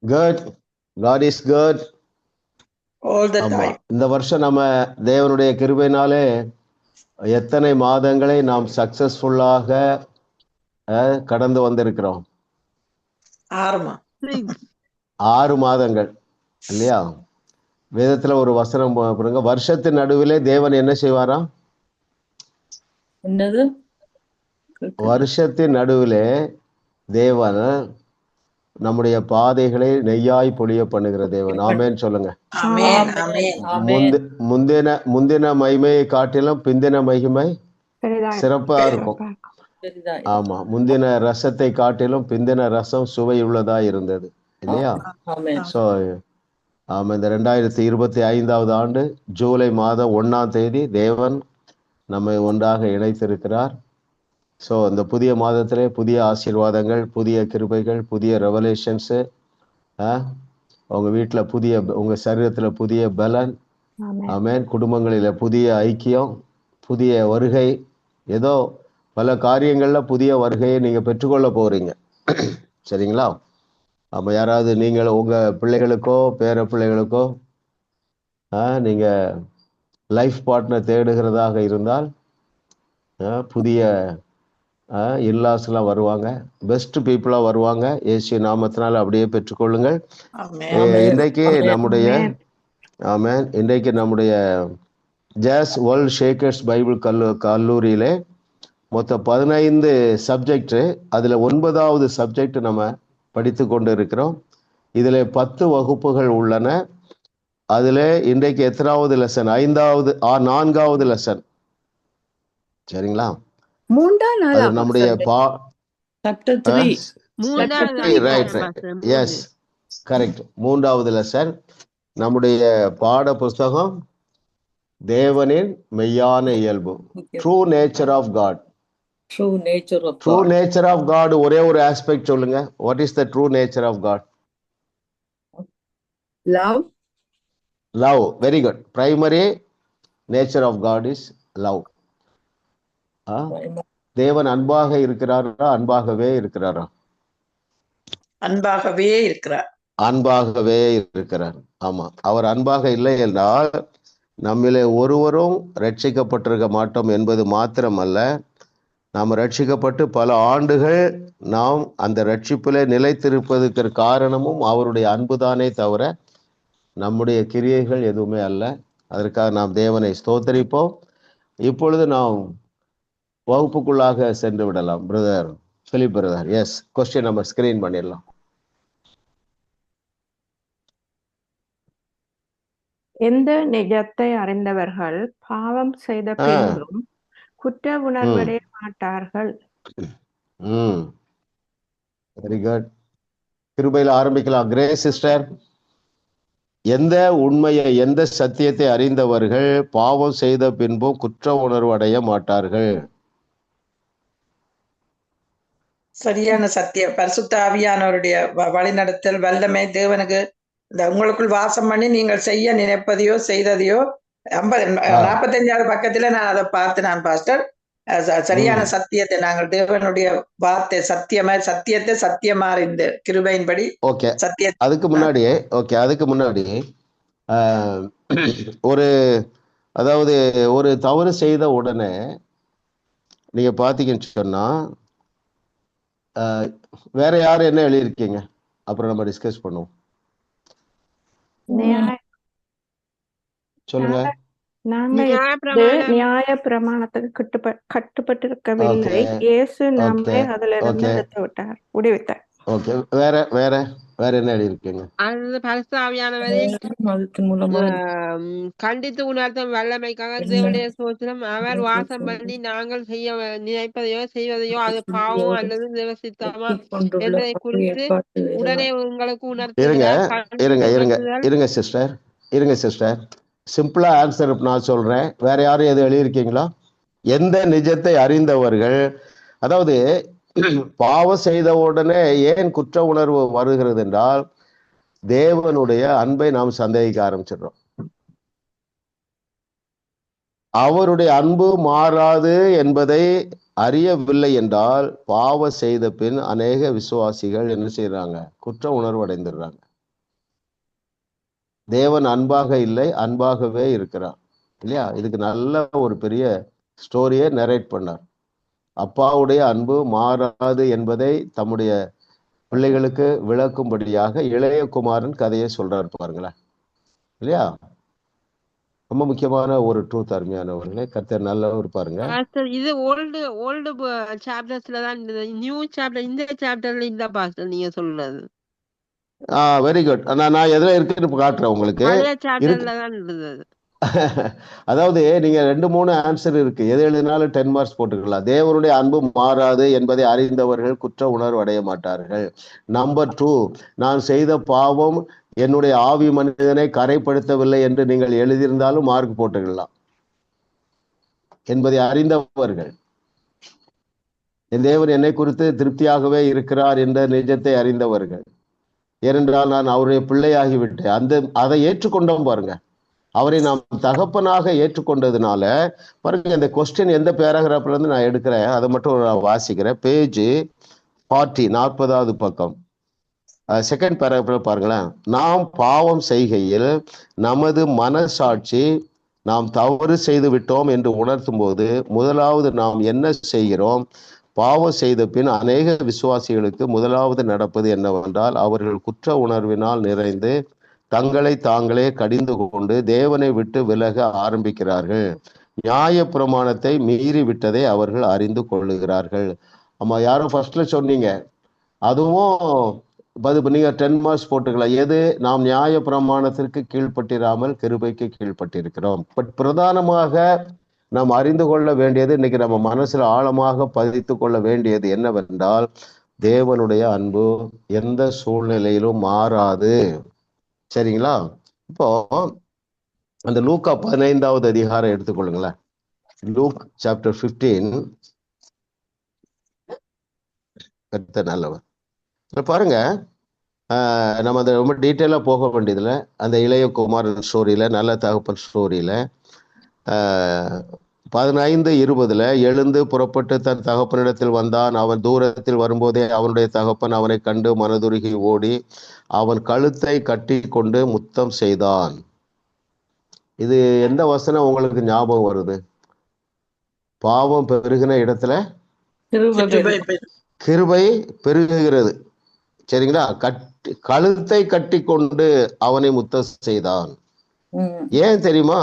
Good. God is good. all the ஆமா, time. இந்த வருஷம் நம்ம தேவனுடைய கிருபையினாலே எத்தனை மாதங்களை நாம் சக்சஸ்ஃபுல்லாக கடந்து வந்திருக்கிறோம். 6 மாதங்கள் இல்லையா? வேதத்துல ஒரு வசனம் பாருங்க, வருஷத்தின் நடுவிலே தேவன் என்ன செய்வாராம்? என்னது? வருஷத்தின் நடுவிலே தேவன் நம்முடைய பாதைகளை நெய்யாய் பொழிய பண்ணுகிற தேவன். ஆமேன் சொல்லுங்க. Amen. Amen. முந்தின மகிமையை காட்டிலும் பிந்தின மகிமை சிறப்பா இருக்கும். ஆமா, முந்தின ரசத்தை காட்டிலும் பிந்தின ரசம் சுவை உள்ளதா இருந்தது இல்லையா? சோ ஆமா, இந்த 2025 ஆண்டு ஜூலை மாதம் 1ஆம் தேதி தேவன் நம்மை ஒன்றாக இணைத்திருக்கிறார். ஸோ இந்த புதிய மாதத்திலே புதிய ஆசீர்வாதங்கள், புதிய கிருபைகள், புதிய ரெவலேஷன்ஸு, உங்கள் வீட்டில் புதிய, உங்கள் சரீரத்தில் புதிய பலன், ஆமென், குடும்பங்களில் புதிய ஐக்கியம், புதிய வருகை, ஏதோ பல காரியங்களில் புதிய வருகையை நீங்கள் பெற்றுக்கொள்ள போகிறீங்க. சரிங்களா? அப்போ யாராவது நீங்கள் உங்கள் பிள்ளைகளுக்கோ பேர பிள்ளைகளுக்கோ நீங்கள் லைஃப் பார்ட்னர் தேடுகிறதாக இருந்தால் புதிய இல்லாஸ்லாம் வருவாங்க, பெஸ்ட் பீப்புளாக வருவாங்க. இயேசு நாமத்தினால் அப்படியே பெற்றுக்கொள்ளுங்கள். இன்றைக்கு நம்முடைய ஜாஸ் வேர்ல்ட் ஷேக்கர்ஸ் பைபிள் கல்லூரியிலே மொத்தம் 15 சப்ஜெக்டு, அதில் 9வது சப்ஜெக்ட் நம்ம படித்து கொண்டு இருக்கிறோம். இதில் 10 வகுப்புகள் உள்ளன. அதில் இன்றைக்கு எத்தனாவது லெசன்? 4வது லெசன். சரிங்களா? நம்முடைய கரெக்ட், 3வது லெசன். நம்முடைய பாட புஸ்தகம் தேவனின் மெய்யான இயல்பு, true nature of God. True nature of God ஒரே ஒரு ஆஸ்பெக்ட் சொல்லுங்க. What is the true nature of God? Love. Love. Very good. Primary nature of God is love. தேவன் அன்பாக இருக்கிறாரா? அன்பாகவே இருக்கிறாரா? அன்பாகவே இருக்கிறார். அன்பாகவே இருக்கிறார். ஆமா, அவர் அன்பாக இல்லை என்றால் நம்மிலே ஒருவரும் ரட்சிக்கப்பட்டிருக்க மாட்டோம் என்பது மாத்திரமல்ல, நாம் ரட்சிக்கப்பட்டு பல ஆண்டுகள் நாம் அந்த ரட்சிப்பிலே நிலைத்திருப்பதற்கு காரணமும் அவருடைய அன்புதானே தவிர நம்முடைய கிரியைகள் எதுவுமே அல்ல. அதற்காக நாம் தேவனை ஸ்தோத்தரிப்போம். இப்பொழுது நாம் வகுப்புக்குள்ளாக சென்று விடலாம். Brother Philip brother, yes, question நம்ம ஸ்கிரீன் பண்ணிடலாம். எந்த நிஜத்தை அறிந்தவர்கள் பாவம் செய்த பின்பும் குற்ற உணர்வடைய மாட்டார்கள்? Very good. கிருபையில் ஆரம்பிக்கலாம். கிரேஸ் சிஸ்டர், எந்த உண்மையை, எந்த சத்தியத்தை அறிந்தவர்கள் பாவம் செய்த பின்பும் குற்ற உணர்வு அடைய மாட்டார்கள்? சரியான சத்தியம், பரிசுத்த ஆவியானவருடைய வழிநடத்தல், வல்லமை, தேவனுக்கு இந்த உங்களுக்குள் வாசம் பண்ணி நீங்கள் செய்ய நினைப்பதையோ செய்ததையோ 45வது பக்கத்துல நான் அதை பார்த்து நான் பாஸ்டர் சரியான சத்தியத்தை நாங்கள் தேவனுடைய வார்த்தை சத்தியத்தை சத்தியமா இந்த கிருபையின்படி சத்திய. அதுக்கு முன்னாடி ஒரு தவறு செய்த உடனே நீங்க பாத்தீங்கன்னு சொன்னா வேற யாரும் என்ன எழுதியிருக்கீங்க? அப்புறம் நம்ம டிஸ்கஸ் பண்ணுவோம். சொல்லுங்க. நியாய பிரமாணத்துக்கு கட்டுப்பட்டிருக்கவில்லை. இயேசு நம்மை அதிலிருந்து எடுத்து விட்டார், விடுவித்தார். ஓகே, வேற என்ன எழுதியிருக்கீங்க? பரிசுத்த ஆவியானவரை கண்டித்து உணர்த்தும் வல்லமைக்காக தேவனுடைய ஸ்தோத்திரம். அவர் வாசம் பண்ணி நாங்கள் செய்ய நினைப்பதையோ செய்வதையோ அது பாவம் அல்லது தேவசித்தமா என்பதை குறித்து உடனே உங்களுக்கு இருங்க சிஸ்டர், சிம்பிளா ஆன்சர் நான் சொல்றேன். வேற யாரும் எது எழுதியிருக்கீங்களா? எந்த நிஜத்தை அறிந்தவர்கள், அதாவது பாவம் செய்த உடனே ஏன் குற்ற உணர்வு வருகிறது என்றால் தேவனுடைய அன்பை நாம் சந்தேகிக்க ஆரம்பிச்சிடுறோம். அவருடைய அன்பு மாறாது என்பதை அறியவில்லை என்றால் பாவம் செய்த பின் அநேக விசுவாசிகள் என்ன செய்யறாங்க? குற்ற உணர்வு அடைந்துடுறாங்க. தேவன் அன்பாக இல்லை, அன்பாகவே இருக்கிறார் இல்லையா? இதுக்கு நல்ல ஒரு பெரிய ஸ்டோரியை நரேட் பண்ணார். அப்பாவுடைய அன்பு மாறாது என்பதை தம்முடைய பிள்ளைகளுக்கு விளக்கும்படியாக இளைய குமாரன் கதையை சொல்றாரு பாருங்களேன் இல்லையா? ரொம்ப முக்கியமான ஒரு ட்ரூத் அருமையானவர்களே. கர்த்தர் நல்லவர் பாருங்க. பாஸ்டர் இது ஓல்டு ஓல்டு சாப்டர்ஸ்ல தான் இருந்தது. நியூ சாப்டர் இந்த சாப்டர்ல இல்ல பாஸ்டர் நீங்க சொல்றது. Very good. நான் எதுல இருக்குன்னு காட்டுறேன் உங்களுக்கு. பழைய இருக்கு. சாப்டர்ல தான் இருந்தது. அதாவது நீங்க 2-3 ஆன்சர் இருக்கு. எது எழுதினாலும் 10 மார்க்ஸ் போட்டுக்கலாம். தேவனுடைய அன்பு மாறாது என்பதை அறிந்தவர்கள் குற்ற உணர்வு அடைய மாட்டார்கள். நம்பர் 2, நான் செய்த பாவம் என்னுடைய ஆவி மனிதனை கரைப்படுத்தவில்லை என்று நீங்கள் எழுதியிருந்தாலும் மார்க் போட்டுக்கலாம். என்பதை அறிந்தவர்கள், என் தேவன் என்னை குறித்து திருப்தியாகவே இருக்கிறார் என்ற நிஜத்தை அறிந்தவர்கள். ஏனென்றால் நான் அவருடைய பிள்ளையாகிவிட்டேன். அதை ஏற்றுக்கொண்டோம் பாருங்க. அவரை நாம் தகப்பனாக ஏற்றுக்கொண்டதுனால பாருங்க, இந்த கொஸ்டின் எந்த பேராகிராஃப்ல இருந்து நான் எடுக்கிறேன் அதை மட்டும் நான் வாசிக்கிறேன். பேஜ் 40, 40வது பக்கம், செகண்ட் பேராகிராஃப்ல பாருங்களேன். நாம் பாவம் செய்கையில் நமது மனசாட்சி நாம் தவறு செய்து விட்டோம் என்று உணர்த்தும் போது முதலாவது நாம் என்ன செய்கிறோம்? பாவம் செய்த பின் அநேக விசுவாசிகளுக்கு முதலாவது நடப்பது என்னவென்றால், அவர்கள் குற்ற உணர்வினால் நிறைந்து தங்களை தாங்களே கடிந்து கொண்டு தேவனை விட்டு விலக ஆரம்பிக்கிறார்கள். நியாய பிரமாணத்தை மீறி விட்டதை அவர்கள் அறிந்து கொள்ளுகிறார்கள். ஆமா, யாரும் ஃபர்ஸ்ட்ல சொன்னீங்க, அதுவும் நீங்க 10 மார்க்ஸ் போட்டுக்கலாம். எது? நாம் நியாய பிரமாணத்திற்கு கீழ்ப்பட்டிராமல் கிருபைக்கு கீழ்ப்பட்டிருக்கிறோம். பட் பிரதானமாக நாம் அறிந்து கொள்ள வேண்டியது, இன்னைக்கு நம்ம மனசுல ஆழமாக பதித்து கொள்ள வேண்டியது என்னவென்றால், தேவனுடைய அன்பு எந்த சூழ்நிலையிலும் மாறாது. சரிங்களா? இப்போ அந்த லூக்கா 15வது அதிகாரம் எடுத்துக்கொள்ளுங்களேன். Look chapter 15. நல்லவர் பாருங்க. நம்ம அந்த ரொம்ப டீட்டெயிலா போக வேண்டியதுல, அந்த இளைய குமாரன் ஸ்டோரியில, நல்ல தகப்பன் ஸ்டோரியில 15:20 எழுந்து புறப்பட்டு தன் தகப்பனிடத்தில் வந்தான். அவன் தூரத்தில் வரும்போதே அவனுடைய தகப்பன் அவனை கண்டு மனதுருகி ஓடி அவன் கழுத்தை கட்டி கொண்டு முத்தம் செய்தான். இது எந்த வசனம் உங்களுக்கு ஞாபகம் வருது? பாவம் பெருகின இடத்துல கிருபை பெருகுகிறது. சரிங்களா? கழுத்தை கட்டி கொண்டு அவனை முத்தம் செய்தான். ஏன் தெரியுமா?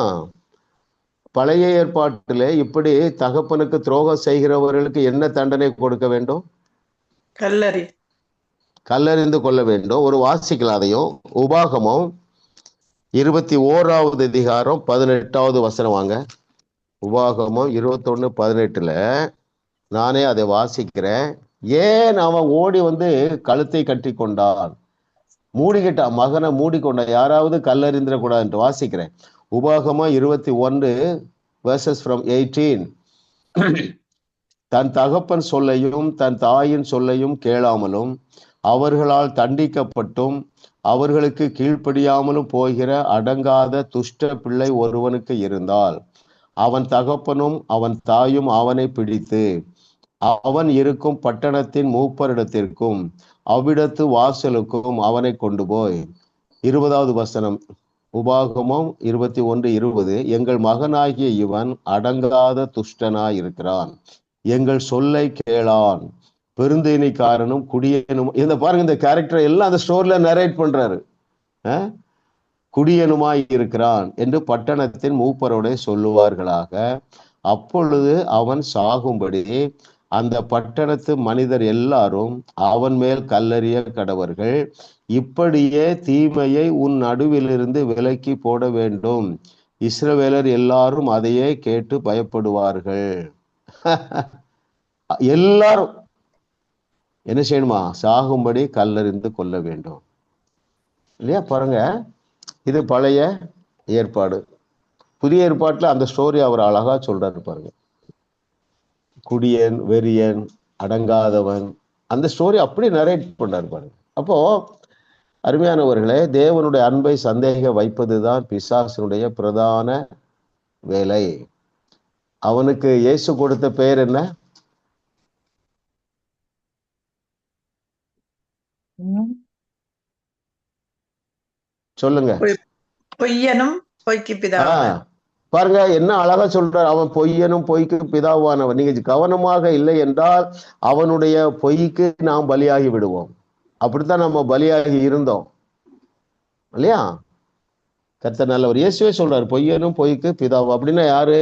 பழைய ஏற்பாட்டிலே இப்படி தகப்பனுக்கு துரோகம் செய்கிறவர்களுக்கு என்ன தண்டனை கொடுக்க வேண்டும்? கல்லறிந்து கொள்ள வேண்டும். ஒரு வாசிக்கலாம் அதையும். உபாகமம் 21வது அதிகாரம் 18வது வசனம் வாங்க. உபாகமம் 21:18 நானே அதை வாசிக்கிறேன். ஏன் அவன் ஓடி வந்து கழுத்தை கட்டி கொண்டான்? மூடிக்கிட்டான், மகனை மூடிக்கொண்டான். யாராவது கல்லறிந்திடக்கூடாது என்று வாசிக்கிறேன். உபாகமம் 21 verses from 18. தன் தகப்பன் சொல்லையும் தன் தாயின் சொல்லையும் கேளாமலும் அவர்களால் தண்டிக்கப்பட்டும் அவர்களுக்கு கீழ்ப்படியாமலும் போகிற அடங்காத துஷ்ட பிள்ளை ஒருவனுக்கு இருந்தால் அவன் தகப்பனும் அவன் தாயும் அவனை பிடித்து அவன் இருக்கும் பட்டணத்தின் மூப்பரிடத்திற்கும் அவ்விடத்து வாசலுக்கும் அவனை கொண்டு போய், 20வது வசனம், உபாகமம் 21:20, எங்கள் மகனாகிய இவன் அடங்காத துஷ்டனாய் இருக்கிறான், எங்கள் சொல்லை கேளான், பெருந்தேனிக்காரனும் குடியனும். இந்த பாருங்க, இந்த கேரக்டர் எல்லாம் அந்த ஸ்டோரியில நரேட் பண்றாரு. குடியனுமாய் இருக்கிறான் என்று பட்டணத்தின் மூப்பரோட சொல்லுவார்களாக. அப்பொழுது அவன் சாகும்படி அந்த பட்டணத்து மனிதர் எல்லாரும் அவன் மேல் கல்லறிய கடவர்கள். இப்படியே தீமையை உன் நடுவிலிருந்து விலக்கி போட வேண்டும். இஸ்ரவேலர் எல்லாரும் அதையே கேட்டு பயப்படுவார்கள். எல்லாரும் என்ன செய்யணுமா? சாகும்படி கல்லறிந்து கொள்ள வேண்டும். இல்லையா? பாருங்க, இது பழைய ஏற்பாடு. புதிய ஏற்பாட்டுல அந்த ஸ்டோரி அவர் அழகா சொல்றாரு பாருங்க. குடியன், வெறியன், அடங்காதவன், அந்த ஸ்டோரி அப்படி நரேட் பண்றாரு பாருங்க. அப்போ அருமையானவர்களே, தேவனுடைய அன்பை சந்தேக வைப்பதுதான் பிசாசனுடைய பிரதான வேலை. அவனுக்கு இயேசு கொடுத்த பெயர் என்ன? சொல்லுங்க. பொய்யனும் பொய்க்கு பிதாவுமான. பாருங்க என்ன அழகா சொல்றார், அவன் பொய்யனும் பொய்க்கு பிதாவானவன். நீங்க கவனமாக இல்லை என்றால் அவனுடைய பொய்க்கு நாம் பலியாகி விடுவோம். அப்படித்தான் நம்ம பலியாகி இருந்தோம் இல்லையா? கர்த்தர் நல்லவர். இயேசுவே சொல்றாரு பொய்யனும் பொய்க்கு பிதாவும். அப்படின்னா யாரு?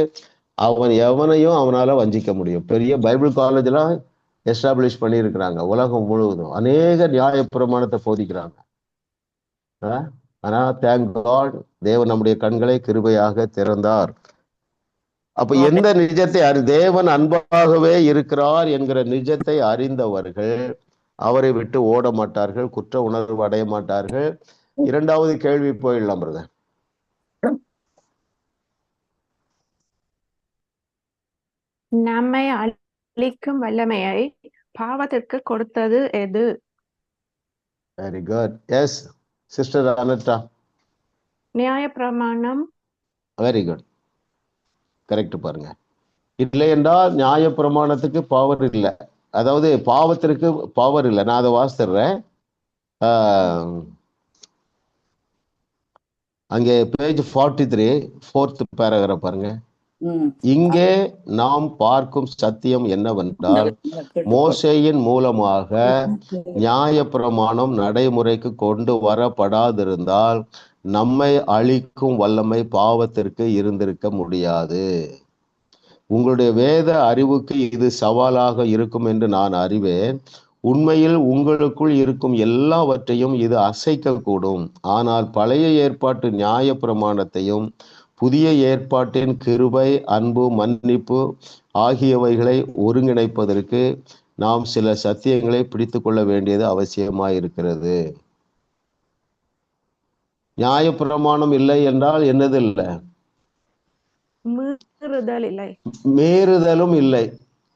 அவன் எவனையும் அவனால வஞ்சிக்க முடியும். பெரிய பைபிள் காலேஜ்லாம் எஸ்டாப்ளிஷ் பண்ணியிருக்கிறாங்க உலகம் முழுவதும். அநேக நியாய பிரமாணத்தை போதிக்கிறாங்க. ஆனா தேங்க் காட், தேவன் நம்முடைய கண்களை கிருபையாக திறந்தார். அப்ப எந்த நிஜத்தை தேவன் அன்பாகவே இருக்கிறார் என்கிற நிஜத்தை அறிந்தவர்கள் அவரை விட்டு ஓட மாட்டார்கள், குற்ற உணர்வு அடைய மாட்டார்கள். இரண்டாவது கேள்வி போயிடலாம் பிரதர். நம்மை அழிக்கும் வல்லமையை பாவத்திற்கு கொடுத்தது எது? Very good. எஸ் சிஸ்டர் அனட்டா. நியாயப்பிரமாணம். Very good, correct. பாருங்க, இல்லை என்றால் நியாயப்பிரமாணத்துக்கு பவர் இல்லை, அதாவது பாவத்திற்கு பவர் இல்லை. நான் அதை வாசிடுறேன். அங்கே பேஜ் 43 4th பேராகிராஃப் பாருங்க. இங்கே நாம் பார்க்கும் சத்தியம் என்னவென்றால், மோசேயின் மூலமாக நியாயப்பிரமாணம் நடைமுறைக்கு கொண்டு வரப்படாதிருந்தால் நம்மை அழிக்கும் வல்லமை பாவத்திற்கு இருந்திருக்க முடியாது. உங்களுடைய வேத அறிவுக்கு இது சவாலாக இருக்கும் என்று நான் அறிவேன். உண்மையில் உங்களுக்குள் இருக்கும் எல்லாவற்றையும் இது அசைக்கக்கூடும். ஆனால் பழைய ஏற்பாட்டு நியாய பிரமாணத்தையும் புதிய ஏற்பாட்டின் கிருபை, அன்பு, மன்னிப்பு ஆகியவைகளை ஒருங்கிணைப்பதற்கு நாம் சில சத்தியங்களை பிடித்து கொள்ள வேண்டியது அவசியமாயிருக்கிறது. நியாய பிரமாணம் இல்லை என்றால் என்னது இல்லை? மீறுதலும் இல்லை,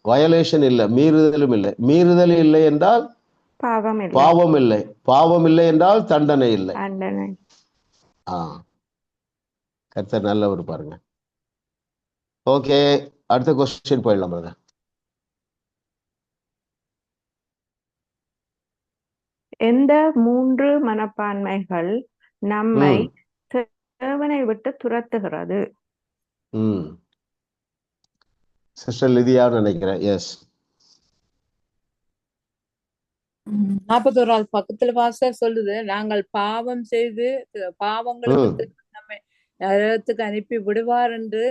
வயலேஷன் இல்லை, மீறுதலும் இல்லை. மீறுதல் இல்லை என்றால் பாவம் இல்லை, பாவம் இல்லை என்றால் தண்டனை இல்லை. கர்த்தர் நல்லவர். பாருங்க. ஓகே, அடுத்த கொஸ்டின் போயிடலாம் பிரதர். எந்த மூன்று மனப்பான்மைகள் நம்மை தேவனை விட்டு துரத்துகிறது? சிஸ்டர் லிதியா நினைக்கிறேன். எஸ். 41 பக்கத்துல பாஸ்டர் சொல்லுது, நாங்கள் பாவம் செய்து பாவங்களுக்கு நம்மை நரகத்துக்கு அனுப்பி விடுவார் என்று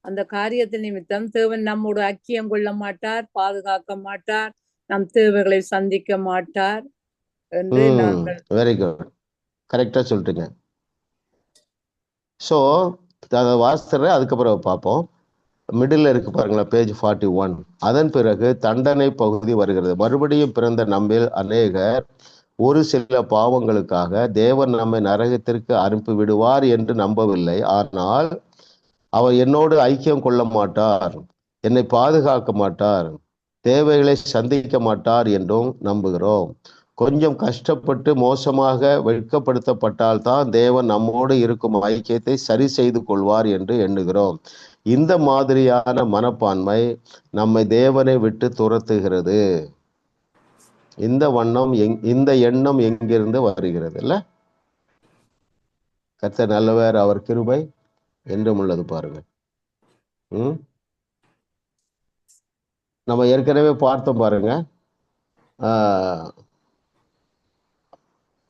அந்த காரியத்தின் நிமித்தம் தேவன் நம்மோடு ஐக்கியம் கொள்ள மாட்டார், பாதுகாக்க மாட்டார், நம் தேவைகளை சந்திக்க மாட்டார் என்று நாங்கள். வெரி குட், கரெக்டா சொல்லிட்டுங்க. ஸோ அதை வாசித்துறேன், அதுக்கப்புறம் பார்ப்போம். மிடில் இருக்கு பாருங்களேன், பேஜ் 41. அதன் பிறகு தண்டனை பகுதி வருகிறது. மறுபடியும் பிறந்த நம்மில் அநேகர் ஒரு சில பாவங்களுக்காக தேவன் நம்மை நரகத்திற்கு அனுப்பி விடுவார் என்று நம்பவில்லை. ஆனால் அவர் என்னோடு ஐக்கியம் கொள்ள மாட்டார், என்னை பாதுகாக்க மாட்டார், தேவைகளை சந்திக்க மாட்டார் என்றும் நம்புகிறோம். கொஞ்சம் கஷ்டப்பட்டு மோசமாக வெட்கப்படுத்தப்பட்டால் தான் தேவன் நம்மோடு இருக்கும் ஐக்கியத்தை சரி செய்து கொள்வார் என்று எண்ணுகிறோம். இந்த மாதிரியான மனப்பான்மை நம்மை தேவனை விட்டு துரத்துகிறது. இந்த எண்ணம் எங்கிருந்து வருகிறது? இல்ல, கர்த்தர் நல்லவர், அவர் கிருபை என்றும் உள்ளது. பாருங்க, நம்ம ஏற்கனவே பார்த்தோம் பாருங்க.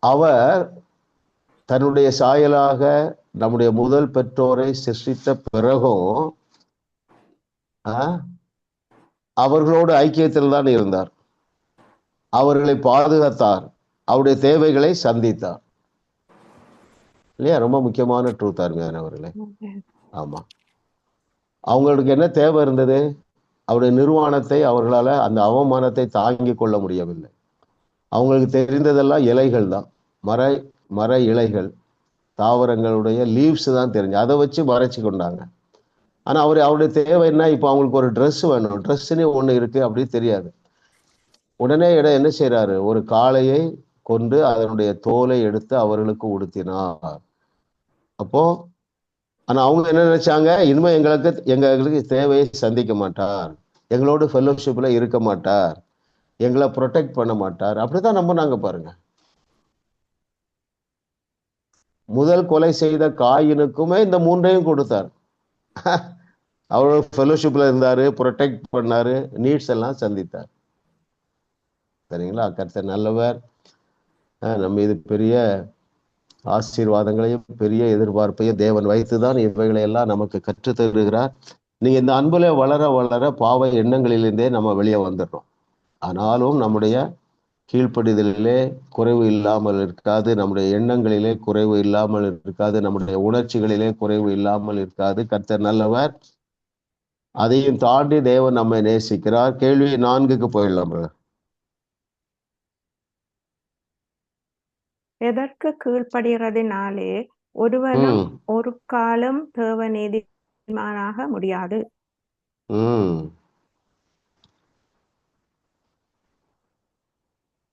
அவர் தன்னுடைய சாயலாக நம்முடைய முதல் பெற்றோரை சிருஷ்டித்த பிறகும் அவர்களோடு ஐக்கியத்தில் தான் இருந்தார். அவர்களை பாதுகாத்தார், அவருடைய தேவைகளை சந்தித்தார். இல்லையா? ரொம்ப முக்கியமான ட்ரூத் அருமையானவர்களே. ஆமா, அவங்களுக்கு என்ன தேவை இருந்தது? அவருடைய நிர்வாணத்தை அவர்களால, அந்த அவமானத்தை தாங்கிக் கொள்ள முடியவில்லை. அவங்களுக்கு தெரிந்ததெல்லாம் இலைகள் தான், மர இலைகள், தாவரங்களுடைய லீவ்ஸ் தான் தெரிஞ்சு, அதை வச்சு மறைச்சு கொண்டாங்க. ஆனா அவருடைய தேவை என்ன? இப்போ அவங்களுக்கு ஒரு ட்ரெஸ் வேணும், ட்ரெஸ்ன்னு ஒண்ணு இருக்கு அப்படி தெரியாது. உடனே என்ன செய்யறாரு? ஒரு காளையை கொண்டு அதனுடைய தோலை எடுத்து அவர்களுக்கு உடுத்தினார். அப்போ ஆனா அவங்க என்ன நினைச்சாங்க? இனிமே எங்களுக்கு தேவையை சந்திக்க மாட்டார், எங்களோட ஃபெல்லோஷிப்ல இருக்க மாட்டார், எங்களை ப்ரொடெக்ட் பண்ண மாட்டார். அப்படிதான் நம்பினாங்க பாருங்க. முதல் கொலை செய்த காயினுக்குமே இந்த மூன்றையும் கொடுத்தார். அவரோட ஃபெலோஷிப்ல இருந்தாரு, ப்ரொடெக்ட் பண்ணாரு, நீட்ஸ் எல்லாம் சந்தித்தார். சரிங்களா? கர்த்தர் நல்லவர். நம்ம இது பெரிய ஆசீர்வாதங்களையும் பெரிய எதிர்பார்ப்பையும் தேவன் வைத்துதான் இவைகளை எல்லாம் நமக்கு கற்றுத் தருகிறார். நீங்க இந்த அன்புல வளர வளர பாவ எண்ணங்களிலிருந்தே நம்ம வெளியே வந்துடுறோம். ஆனாலும் நம்முடைய கீழ்ப்படிதலிலே குறைவு இல்லாமல் இருக்காது, நம்முடைய எண்ணங்களிலே குறைவு இல்லாமல் இருக்காது, நம்முடைய உணர்ச்சிகளிலே குறைவு இல்லாமல் இருக்காது. கர்த்தர் நல்லவர். அதையும் தாண்டி தேவன் நம்மை நேசிக்கிறார். கேள்வி 4க்கு போயிடலாம். எதற்கு கீழ்ப்படுகிறதினாலே ஒருவனும் ஒரு காலம் தேவ நீதிமானாக முடியாது.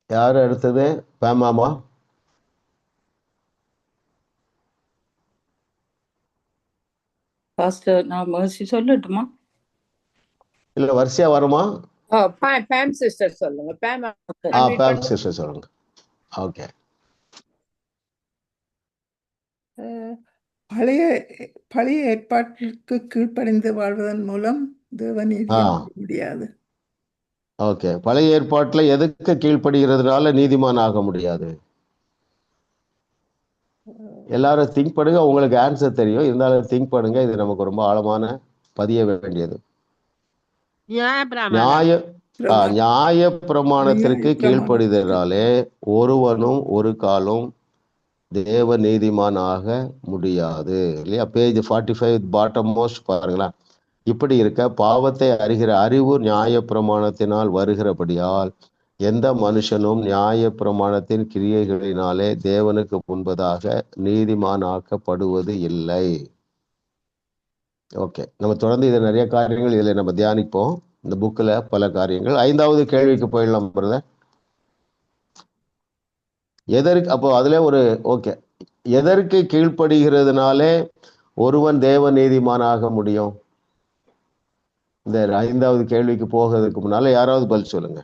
யாரு அடுத்தது? பேமாமா. நான் சொல்லட்டுமா? இல்ல வரிசையா வருமா? பேம் சிஸ்டர் சொல்லுங்க. பேம் சிஸ்டர் சொல்லுங்க. ஓகே. பழைய ஏற்பாட்டிற்கு கீழ்ப்படிந்து வாழ்வதன் மூலம் தேவநீதியை முடியாது. ஓகே. பழைய ஏற்பாட்டுல எதுக்கு கீழ்ப்படுகிறதுனால நீதிமான் ஆக முடியாது? எல்லாரும் திங்க் பண்ணுங்க. உங்களுக்கு ஆன்சர் தெரியும், இருந்தாலும் திங்க் பண்ணுங்க. இது நமக்கு ரொம்ப ஆழமான பதிய வேண்டியது. நியாய பிரமாணத்திற்கு கீழ்ப்படிதலாலே ஒருவனும் ஒரு காலம் தேவ நீதிமான் ஆக முடியாது. இல்லையா? பேஜ் 45 பாட்டம் மோஸ்ட் பாருங்களேன். இப்படி இருக்க பாவத்தை அறிகிற அறிவு நியாய பிரமாணத்தினால் வருகிறபடியால் எந்த மனுஷனும் நியாய பிரமாணத்தின் கிரியைகளினாலே தேவனுக்கு முன்பதாக நீதிமான் ஆக்கப்படுவது இல்லை. ஓகே, நம்ம தொடர்ந்து இதை நிறைய காரியங்கள் இதில் நம்ம தியானிப்போம். இந்த புக்கில் பல காரியங்கள். 5வது கேள்விக்கு போயிடலாம் பிரதர். எதற்கு அப்போ அதுல ஒரு ஓகே, எதற்கு கீழ்ப்படுகிறதுனாலே ஒருவன் தேவ நீதிமானாக முடியும்? இந்த 5வது கேள்விக்கு போகிறதுக்கு முன்னால யாராவது பதில் சொல்லுங்க.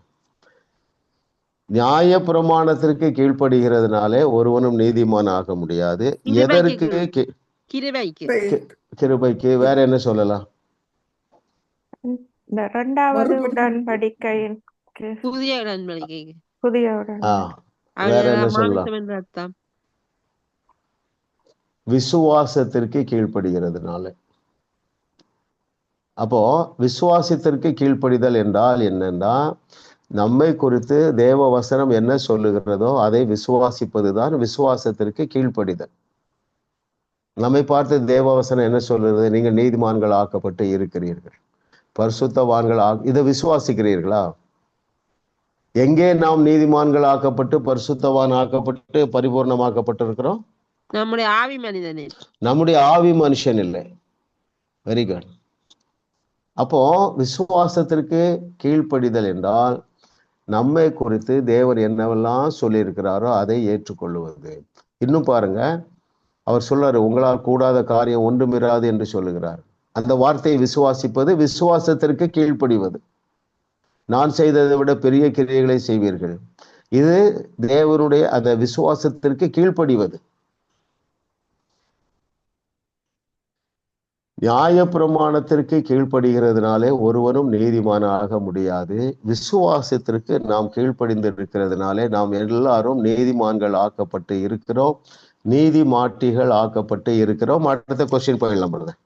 நியாய பிரமாணத்திற்கு கீழ்ப்படுகிறதுனாலே ஒருவனும் நீதிமான் ஆக முடியாது. எதற்கு? கிருபைக்கு. வேற என்ன சொல்லலாம்? இந்த 2வது உடன்படிக்கைக்கு, புதிய உடன்படிக்கைக்கு. வேற என்ன சொல்லலாம்? விசுவாசத்திற்கு கீழ்ப்படுகிறதுனால. அப்போ விசுவாசத்திற்கு கீழ்ப்படிதல் என்றால் என்னன்னா, நம்மை குறித்து தேவ வசனம் என்ன சொல்லுகிறதோ அதை விசுவாசிப்பதுதான் விசுவாசத்திற்கு கீழ்ப்படிதல். நம்மை பார்த்து தேவ வசனம் என்ன சொல்லுறது? நீங்கள் நீதிமான்கள் ஆக்கப்பட்டு இருக்கிறீர்கள், பரிசுத்தவான்கள் இதை விசுவாசிக்கிறீர்களா? எங்கே நாம் நீதிமான்கள் ஆக்கப்பட்டு பரிசுத்தவான் ஆக்கப்பட்டு பரிபூர்ணமாக்கப்பட்டு இருக்கிறோம்? நம்முடைய ஆவி மனிதனே, நம்முடைய ஆவி மனுஷன் இல்லை. Very good. அப்போ விசுவாசத்திற்கு கீழ்ப்படிதல் என்றால் நம்மை குறித்து தேவன் என்னவெல்லாம் சொல்லியிருக்கிறாரோ அதை ஏற்றுக்கொள்ளுவது. இன்னும் பாருங்க, அவர் சொல்றாரு, உங்களால் கூடாத காரியம் ஒன்றுமிராது என்று சொல்லுகிறார். அந்த வார்த்தையை விசுவாசிப்பது விசுவாசத்திற்கு கீழ்ப்படிவது. நான் செய்ததை விட பெரிய கிரியைகளை செய்வீர்கள். இது தேவனுடைய அந்த விசுவாசத்திற்கு கீழ்ப்படிவது. நியாய பிரமாணத்திற்கு கீழ்ப்படுகிறதுனாலே ஒருவனும் நீதிமானாக முடியாது. விசுவாசத்திற்கு நாம் கீழ்ப்படிந்து இருக்கிறதுனாலே நாம் எல்லாரும் நீதிமான்கள் ஆக்கப்பட்டு இருக்கிறோம், நீதி மாட்டிகள் ஆக்கப்பட்டு இருக்கிறோம். அடுத்த கொஸ்டின் போயிடலாம்.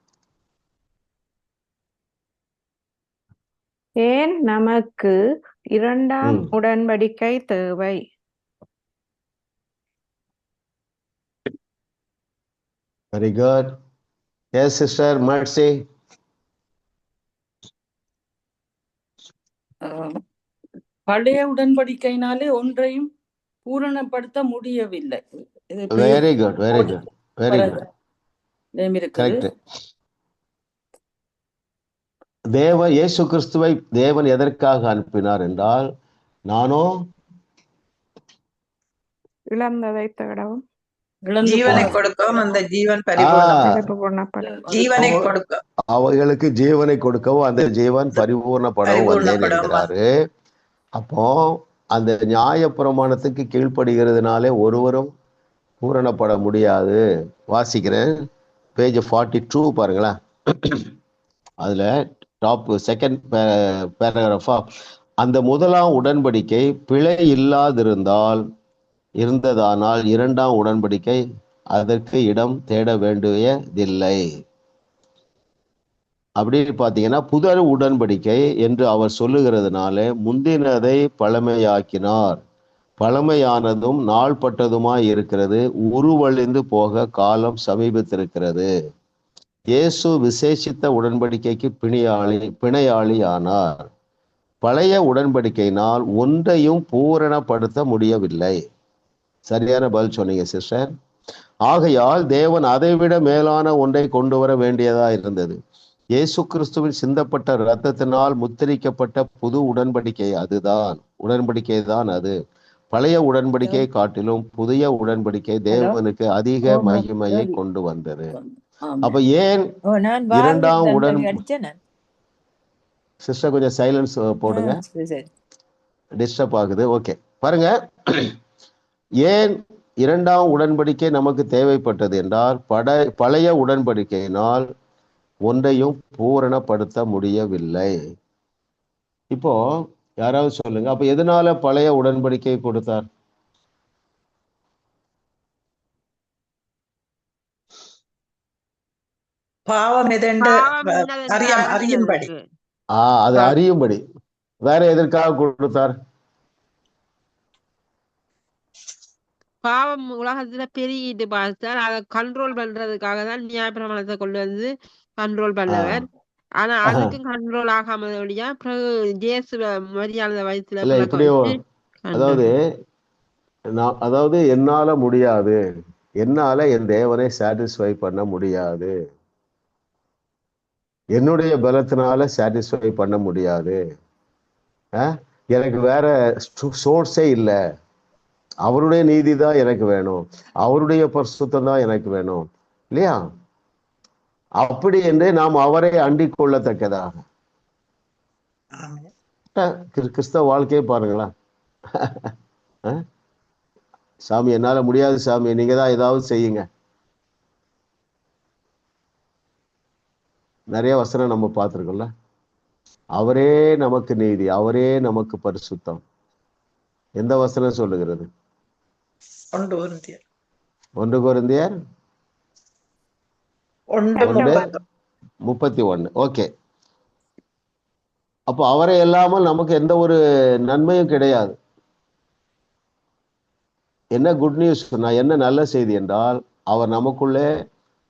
ஏன் நமக்கு 2ஆம் உடன்படிக்கை தேவை? Very good. Yes sister mercy. பழைய உடன்படிக்கையினாலே ஒன்றையும் பூரணப்படுத்த முடியவில்லை. Very good, very good, very good. Correct. இயேசு கிறிஸ்துவை தேவன் எதற்காக அனுப்பினார் என்றால், நானோ இழந்ததை தேடவும், ஜீவனை கொடுக்கவும், அந்த ஜீவன் ஜீவனை கொடுக்க அவைகளுக்கு ஜீவனை கொடுக்கவும் அந்த ஜீவன் பரிபூர்ணப்படவும் வந்தேன் என்கிறாரு. அப்போ அந்த நியாய பிரமாணத்துக்கு கீழ்ப்படுகிறதுனாலே ஒருவரும் பூரணப்பட முடியாது. வாசிக்கிறேன், பேஜ் 42 பாருங்களேன். அதுல டாப் செகண்ட் பேராகிராஃபா, அந்த முதலாம் உடன்படிக்கை பிழை இருந்ததானால் இரண்டாம் உடன்படிக்கை அதற்கு இடம் தேட வேண்டியதில்லை. அப்படின்னு பார்த்தீங்கன்னா, புது உடன்படிக்கை என்று அவர் சொல்லுகிறதுனால முந்தினதை பழமையாக்கினார். பழமையானதும் நாள்பட்டதுமாய் இருக்கிறது, உருவழிந்து போக காலம் சமீபத்திருக்கிறது. இயேசு விசேஷித்த உடன்படிக்கைக்கு பிணையாளி ஆனார். பழைய உடன்படிக்கையினால் ஒன்றையும் பூரணப்படுத்த முடியவில்லை. சரியான பதில் சொன்னீங்க சிஸ்டர். ஆகையால் தேவன் அதைவிட மேலான ஒன்றை கொண்டு வர வேண்டியதா இருந்தது. இயேசு கிறிஸ்துவின் சிந்தப்பட்ட இரத்தத்தினால் முத்திரிக்கப்பட்ட புது உடன்படிக்கை தான் அது. பழைய உடன்படிக்கையை காட்டிலும் புதிய உடன்படிக்கை தேவனுக்கு அதிக மகிமையை கொண்டு வந்தது. அப்ப ஏன் இரண்டாம் சிஸ்டர் கொஞ்சம் சைலன்ஸ் போடுங்க, டிஸ்டர்ப் ஆகுது. ஓகே, பாருங்க, ஏன் இரண்டாம் உடன்படிக்கை நமக்கு தேவைப்பட்டது என்றால் பழைய உடன்படிக்கையினால் ஒன்றையும் பூரணப்படுத்த முடியவில்லை. இப்போ யாராவது சொல்லுங்க, அப்ப எதனால பழைய உடன்படிக்கை கொடுத்தார்? பாவம் அறியும்படி. அது அறியும்படி. வேற எதற்காக கொடுத்தார்? பாவம் உலகத்துல பெருகிட்டு பார்த்தார், அதை கண்ட்ரோல் பண்றதுக்காக தான் நியாயப்பிரமாணத்தை கொண்டு வந்து கண்ட்ரோல் பண்ணவர். ஆனா அதுக்கு கண்ட்ரோல் ஆகாம வழியா மரியாதை வயசுல அதாவது என்னால முடியாது, என்னால என் தேவனை சாட்டிஸ்ஃபை பண்ண முடியாது, என்னுடைய பலத்தினால சாட்டிஸ்ஃபை பண்ண முடியாது, எனக்கு வேற சோர்ஸே இல்லை, அவருடைய நீதி தான் எனக்கு வேணும், அவருடைய பரிசுத்தம் தான் எனக்கு வேணும் இல்லையா? அப்படி என்று நாம் அவரை அண்டிக் கொள்ளத்தக்கதாக கிறிஸ்தவ வாழ்க்கையை பாருங்களா. சாமி என்னால முடியாது சாமி, நீங்க தான் ஏதாவது செய்யுங்க. நிறைய வசனம் நம்ம பார்த்திருக்கோம்ல. அவரே நமக்கு நீதி, அவரே நமக்கு பரிசுத்தம். எந்த வசனம் சொல்லுகிறது? 1 கொரிந்தியர் 1:31. ஓகே, அப்போ அவரை இல்லாமல் நமக்கு எந்த ஒரு நன்மையும் கிடையாது. என்ன குட் நியூஸ், என்ன நல்ல செய்தி என்றால், அவர் நமக்குள்ளே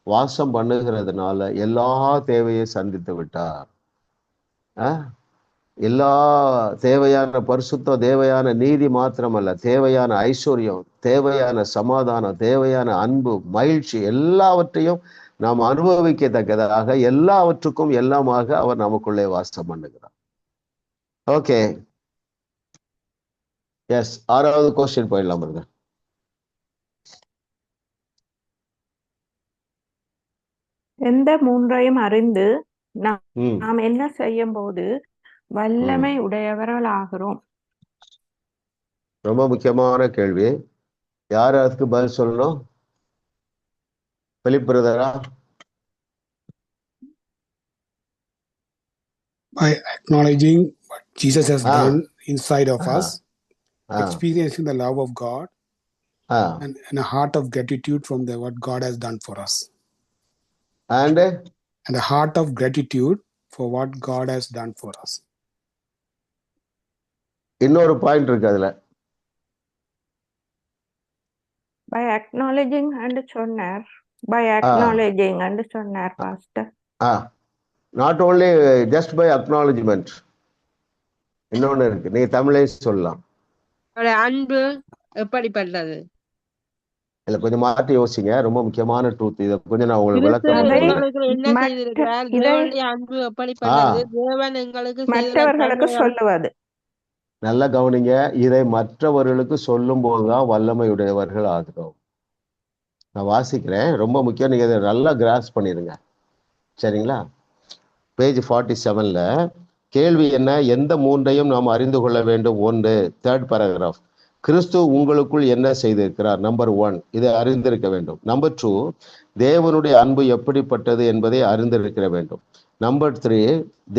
வாசம் பண்ணுகிறதுனால எல்லா தேவையை சந்தித்து விட்டார். எல்லா தேவையான பரிசுத்தம், தேவையான நீதி மாத்திரமல்ல, தேவையான ஐஸ்வர்யம், தேவையான சமாதானம், தேவையான அன்பு, மகிழ்ச்சி, எல்லாவற்றையும் நாம் அனுபவிக்கத்தக்கதாக எல்லாவற்றுக்கும் எல்லாமாக அவர் நமக்குள்ளே வாசம் பண்ணுகிறார். ஓகே, எஸ், 6வது கொஸ்டின் போயிடலாம் பாருங்க. எந்த மூன்றையும் அறிந்து நாம் என்ன செய்யும் போது வல்லமை உடையவர்கள் ஆகிறோம்? ரொம்ப முக்கியமான கேள்வி. யார் அதுக்கு பதில் சொல்லணும்? Philip பிரதரா? By acknowledging what Jesus has done inside of us, experiencing the love of God, and a heart of gratitude from what God has done for us. And a heart of gratitude for what God has done for us. இன்னொரு point இருக்கு அதுல. By acknowledging and சொன்னார். By acknowledging and சொன்னார் pastor. Not only just by acknowledgement. இன்னொன்னு இருக்கு, நீ தமிழே சொல்லலாம். அன்பு எப்படிப்பட்டது? இல்ல, கொஞ்சம் மாற்றி யோசிங்க. ரொம்ப முக்கியமான ட்ரூத். இத கொஞ்சம் நான் உங்களுக்கு விளக்கம். அன்பு எப்படிப்பட்டது? தேவன் எங்களுக்கு மற்றவர்களுக்கு சொல்லுவது. நல்லா கவனிங்க. இதை மற்றவர்களுக்கு சொல்லும் போதுதான் வல்லமையுடையவர்கள் ஆகிறோம். நான் வாசிக்கிறேன், ரொம்ப முக்கியம். நீங்க இதை நல்லா கிராஸ் பண்ணிடுங்க, சரிங்களா? பேஜ் 47ல கேள்வி என்ன? எந்த மூன்றையும் நாம் அறிந்து கொள்ள வேண்டும்? 1, 3rd paragraph. கிறிஸ்து உங்களுக்குள் என்ன செய்திருக்கிறார்? நம்பர் 1, இதை அறிந்திருக்க வேண்டும். நம்பர் 2, தேவனுடைய அன்பு எப்படிப்பட்டது என்பதை அறிந்திருக்க வேண்டும். நம்பர் 3,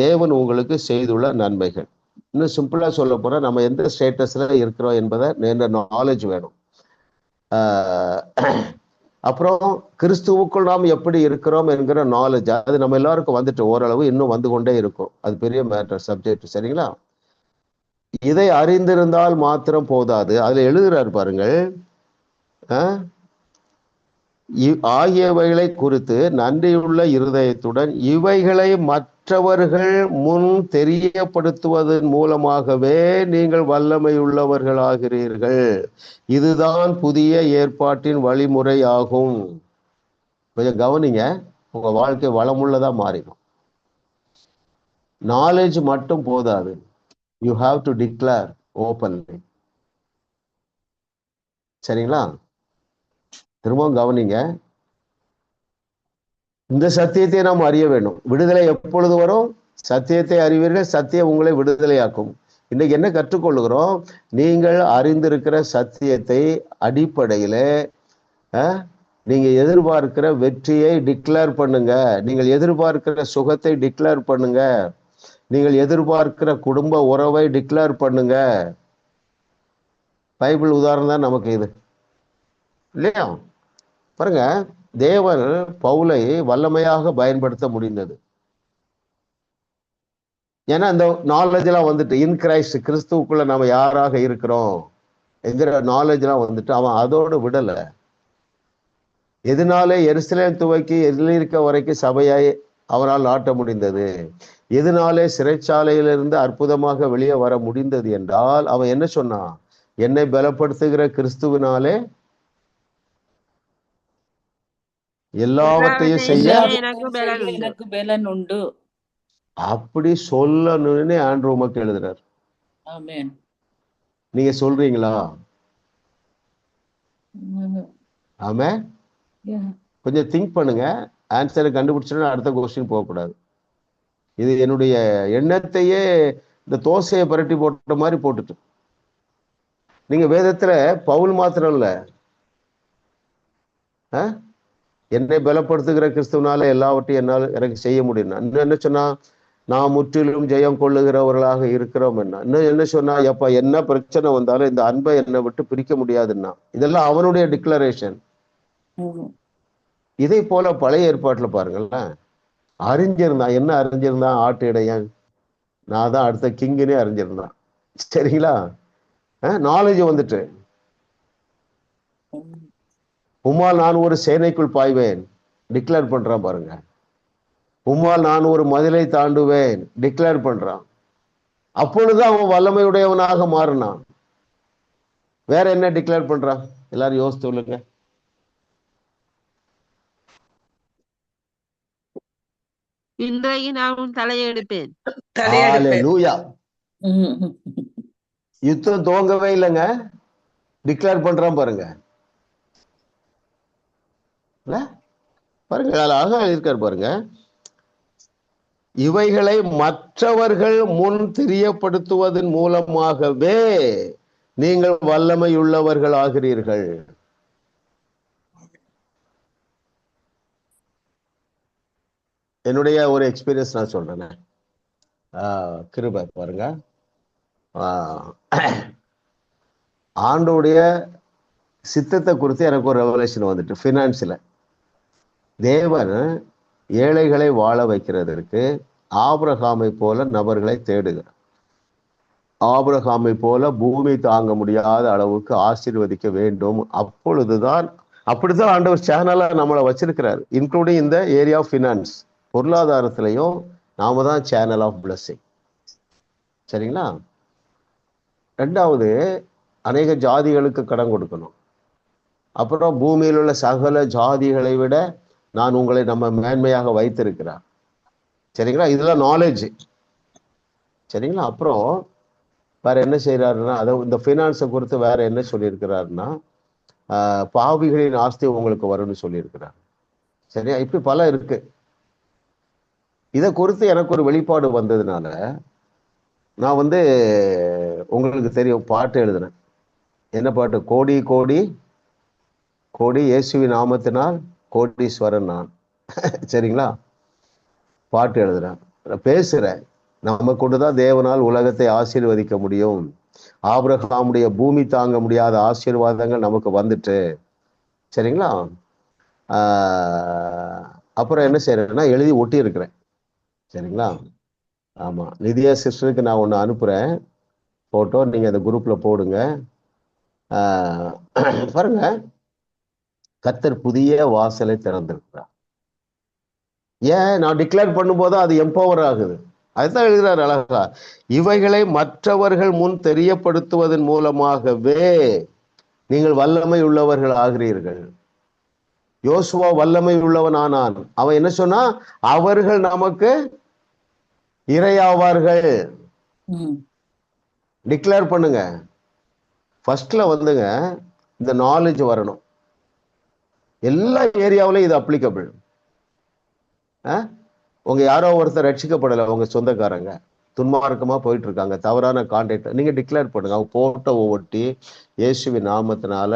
தேவன் உங்களுக்கு செய்துள்ள நன்மைகள். இன்னும் சிம்பிளா சொல்ல போனா நம்ம எந்த ஸ்டேட்டஸ்ல இருக்கிறோம் என்பதை நாலேஜ் வேணும். அப்புறம் கிறிஸ்துவுக்குள் நாம் எப்படி இருக்கிறோம் என்கிற நாலேஜ், அது நம்ம எல்லாருக்கும் வந்துட்டு ஓரளவு இன்னும் வந்து கொண்டே இருக்கும். அது பெரிய மேட்டர் சப்ஜெக்ட். சரிங்களா? இதை அறிந்திருந்தால் மாத்திரம் போதாது. அதுல எழுதுறாரு பாருங்கள், ஆகியவைகளை குறித்து நன்றியுள்ள இருதயத்துடன் இவைகளை மற்றவர்கள் முன் தெரியப்படுத்துவதன் மூலமாகவே நீங்கள் வல்லமையுள்ளவர்களாகிறீர்கள். இதுதான் புதிய ஏற்பாட்டின் வழிமுறை ஆகும். கொஞ்சம் கவனிங்க, உங்க வாழ்க்கை வளமுள்ளதா மாறிடும். நாலேஜ் மட்டும் போதாது, you have to declare openly. சரிங்களா? திரும்பவும் கவனிங்க, இந்த சத்தியத்தை நாம் அறிய வேண்டும். விடுதலை எப்பொழுது வரும்? சத்தியத்தை அறிவீர்கள், சத்தியம் உங்களை விடுதலையாக்கும். இன்னைக்கு என்ன கற்றுக்கொள்கிறோம்? நீங்கள் அறிந்திருக்கிற சத்தியத்தை அடிப்படையில நீங்க எதிர்பார்க்கிற வெற்றியை டிக்ளேர் பண்ணுங்க. நீங்கள் எதிர்பார்க்கிற சுகத்தை டிக்ளேர் பண்ணுங்க. நீங்கள் எதிர்பார்க்கிற குடும்ப உறவை டிக்ளேர் பண்ணுங்க. பைபிள் உதாரணம் தான் நமக்கு இது, இல்லையா? பாருங்க, தேவன் பவுலை வல்லமையாக பயன்படுத்த முடிந்தது. ஏன்னா இந்த நாலேஜ் எல்லாம் வந்துட்டு, இன் கிரைஸ்ட், கிறிஸ்துவுக்குள்ள நம்ம யாராக இருக்கிறோம் என்கிற நாலேஜ் எல்லாம் வந்துட்டு அவன் அதோடு விடல. எதனாலே எருசலேம் துவக்கி எதிர்க்க வரைக்கும் சபையாய் அவரால் நாட்ட முடிந்தது? எதனாலே சிறைச்சாலையிலிருந்து அற்புதமாக வெளியே வர முடிந்தது என்றால், அவன் என்ன சொன்னான்? என்னை பலப்படுத்துகிற கிறிஸ்துவினாலே எல்லாவற்றையும் செய்ய எனக்கு பலன் உண்டு. அப்படி சொல்லணும்னு ஆண்ட்ரூ உமக்கு எழுதுறார். ஆமென். நீங்க சொல்றீங்களா? ஆமே. கொஞ்சம் திங்க் பண்ணுங்க. ஆன்சரை கண்டுபிடிச்சோன்னா அடுத்த கொஸ்டின் போகக்கூடாது. இது என்னுடைய எண்ணத்தையே இந்த தோசையை புரட்டி போட்ட மாதிரி போட்டுட்டு, நீங்க வேதத்துல பவுல் மாத்திரம் இல்ல, என்னை பலப்படுத்துகிற கிறிஸ்துவனால எல்லாவற்றையும் என்னால் எனக்கு செய்ய முடியும். இன்னும் என்ன சொன்னா? நான் முற்றிலும் ஜெயம் கொள்ளுகிறவர்களாக இருக்கிறோம். இன்னும் என்ன சொன்னா? எப்ப என்ன பிரச்சனை வந்தாலும் இந்த அன்பை என்னை விட்டு பிரிக்க முடியாதுன்னா. இதெல்லாம் அவனுடைய டிக்ளரேஷன். இதே போல பழைய ஏற்பாட்டுல பாருங்களேன், அறிஞ்சிருந்தான். என்ன அறிஞ்சிருந்தான்? ஆட்டு இடையன், நான் தான் அடுத்த கிங்குன்னே அறிஞ்சிருந்தான். சரிங்களா? நாலேஜ் வந்துட்டு, உம்மால் நான் ஒரு சேனைக்குள் பாய்வேன், டிக்ளேர் பண்றான் பாருங்க. உம்மால் நான் ஒரு மதிலை தாண்டுவேன், டிக்ளேர் பண்றான். அப்பொழுது அவன் வல்லமையுடையவனாக மாறினான். வேற என்ன டிக்ளேர் பண்றான்? எல்லாரும் யோசித்து சொல்லுங்க. இன்றைக்கு நான் தலையெடுப்பேன். யுத்தம் துவங்கவே இல்லைங்க, டிக்ளேர் பண்றான் பாருங்க. பாருங்க, அழகா இருக்கார் பாருங்க. இவைகளை மற்றவர்கள் முன் தெரியப்படுத்துவதன் மூலமாகவே நீங்கள் வல்லமையுள்ளவர்கள் ஆகிறீர்கள். என்னுடைய ஒரு எக்ஸ்பீரியன்ஸ் நான் சொல்றேன். கிருபை பாருங்க, ஆண்டோடைய சித்தத்தை குறித்து எனக்கு ஒரு ரெவலேஷன் வந்துட்டு, ஃபினான்ஸில் தேவன் ஏழைகளை வாழ வைக்கிறதற்கு ஆபிரகாமை போல நபர்களை தேடுகிறார். ஆபிரகாமை போல பூமி தாங்க முடியாத அளவுக்கு ஆசீர்வதிக்க வேண்டும். அப்படித்தான் ஆண்டவர் சேனலா நம்மளை வச்சிருக்கிறார், இன்க்ளூடிங் இந்த ஏரியா ஆஃப் ஃபினான்ஸ். பொருளாதாரத்திலையும் நாம தான் சேனல் ஆஃப் பிளஸிங். சரிங்களா? ரெண்டாவது, அநேக ஜாதிகளுக்கு கடன் கொடுக்கணும். அப்புறம் பூமியில் உள்ள சகல ஜாதிகளை விட நான் உங்களை நம்ம மேன்மையாக வைத்திருக்கிறார். சரிங்களா? இதெல்லாம் நாலேஜ். சரிங்களா? அப்புறம் வேற என்ன செய்யறாருன்னா, அதை இந்த ஃபினான்ஸை குறித்து வேற என்ன சொல்லியிருக்கிறாருன்னா, பாவிகளின் ஆஸ்தி உங்களுக்கு வரும்னு சொல்லியிருக்கிறார். சரியா? இப்படி பல இருக்கு. இதை குறித்து எனக்கு ஒரு வெளிப்பாடு வந்ததுனால நான் உங்களுக்கு தெரியும், பாட்டு எழுதினேன். என்ன பாட்டு? கோடி கோடி கோடி இயேசுவின் நாமத்தினால் கோடீஸ்வரன் நான். சரிங்களா? பாட்டு எழுதுறேன், பேசுறேன். நம்ம கொண்டுதான் தேவனால் உலகத்தை ஆசீர்வதிக்க முடியும். ஆபிரகாமுடைய பூமி தாங்க முடியாத ஆசீர்வாதங்கள் நமக்கு வந்துட்டு. சரிங்களா? அப்புறம் என்ன செய்யறேன்னா எழுதி ஒட்டி இருக்கிறேன். சரிங்களா? ஆமா, நிதியா சிஸ்டருக்கு நான் ஒன்று அனுப்புறேன் போட்டோ, நீங்க அந்த குரூப்ல போடுங்க. பாருங்க, கர்த்தர் புதிய வாசலை திறந்திருக்கிறார். ஏன் நான் டிக்ளேர் பண்ணும்போது அது எம்பவர் ஆகுது. அதுதான் எழுதுறாரு அழகா, இவைகளை மற்றவர்கள் முன் தெரியப்படுத்துவதன் மூலமாகவே நீங்கள் வல்லமை உள்ளவர்கள் ஆகிறீர்கள். யோசுவா வல்லமை உள்ளவன் ஆனான். அவன் என்ன சொன்னா? அவர்கள் நமக்கு இரையாவார்கள். டிக்ளேர் பண்ணுங்க. ஃபர்ஸ்ட்ல வந்துங்க இந்த நாலேஜ் வரணும். எல்லா ஏரியாவிலையும் இது அப்ளிகபிள். உங்க யாரோ ஒருத்தர் ரட்சிக்கப்படலை, உங்க சொந்தக்காரங்க துன்மார்க்கமா போயிட்டு இருக்காங்க, தவறான கான்டாக்ட், நீங்க டிக்ளேர் பண்ணுங்க. அவங்க போட்டோ ஒட்டி இயேசுவின் நாமத்தினால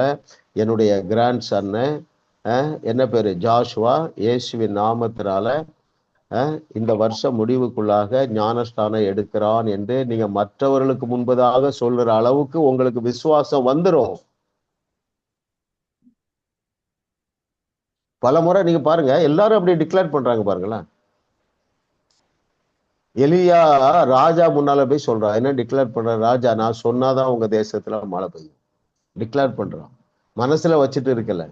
என்னுடைய கிராண்ட் சன்னு என்ன பேரு ஜாஷுவா, இயேசுவின் நாமத்தினால இந்த வருஷம் முடிவுக்குள்ளாக ஞானஸ்தானம் எடுக்கிறான் என்று நீங்க மற்றவர்களுக்கு முன்பதாக சொல்ற அளவுக்கு உங்களுக்கு விசுவாசம் வந்துடும். பல முறை நீங்க பாருங்க, எல்லாரும் அப்படி டிக்ளேர் பண்றாங்க பாருங்களேன். எலியா ராஜா முன்னால போய் சொல்றான், என்ன டிக்ளேர் பண்ற? ராஜா, நான் சொன்னாதான் உங்க தேசத்துல மழை பெய்யும். டிக்ளேர் பண்றான், மனசுல வச்சுட்டு இருக்கல.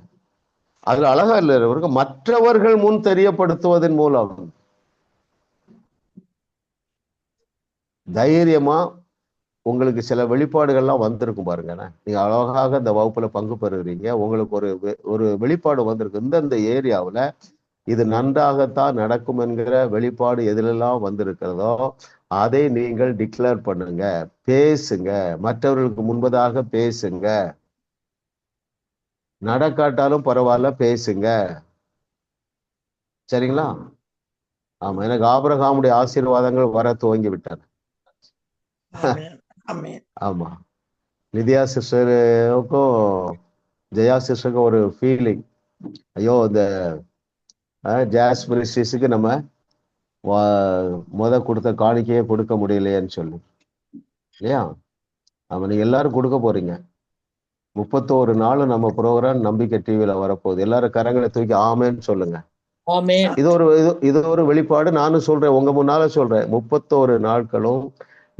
அதுல அழகா இல்ல, மற்றவர்கள் முன் தெரியப்படுத்துவதன் மூலம் தைரியமா உங்களுக்கு சில வெளிப்பாடுகள்லாம் வந்திருக்கும் பாருங்க. நீங்க அழகாக இந்த வகுப்புல பங்கு பெறுகிறீங்க, உங்களுக்கு ஒரு வெளிப்பாடு வந்திருக்கு. இந்த ஏரியாவில் இது நன்றாகத்தான் நடக்கும் என்கிற வெளிப்பாடு எதிலெல்லாம் வந்திருக்கிறதோ அதை நீங்கள் டிக்ளேர் பண்ணுங்க, பேசுங்க, மற்றவர்களுக்கு முன்பதாக பேசுங்க. நடக்காட்டாலும் பரவாயில்ல, பேசுங்க. சரிங்களா? ஆமா, எனக்கு ஆபிரகாமுடைய ஆசீர்வாதங்கள் வர துவங்கி விட்டன. ஆமா, நிதியா சிஸ்டருக்கும் ஜெயா சிஸ்டருக்கும் ஒரு ஃபீலிங், ஐயோ இந்த ஜாஸ் மினிஸ்ட்ரிஸுக்கு நம்ம கொடுத்த காணிக்கையே கொடுக்க முடியலையேன்னு சொல்லி, இல்லையா? ஆமா, நீங்க எல்லாரும் கொடுக்க போறீங்க. 31 நாள் நம்ம ப்ரோக்ராம் நம்பிக்கை டிவியில வரப்போகுது. எல்லாரும் கரங்களை தூக்கி ஆமேன்னு சொல்லுங்க. இது ஒரு வெளிப்பாடு. நானும் சொல்றேன், உங்க முன்னால சொல்றேன், 31 நாட்களும்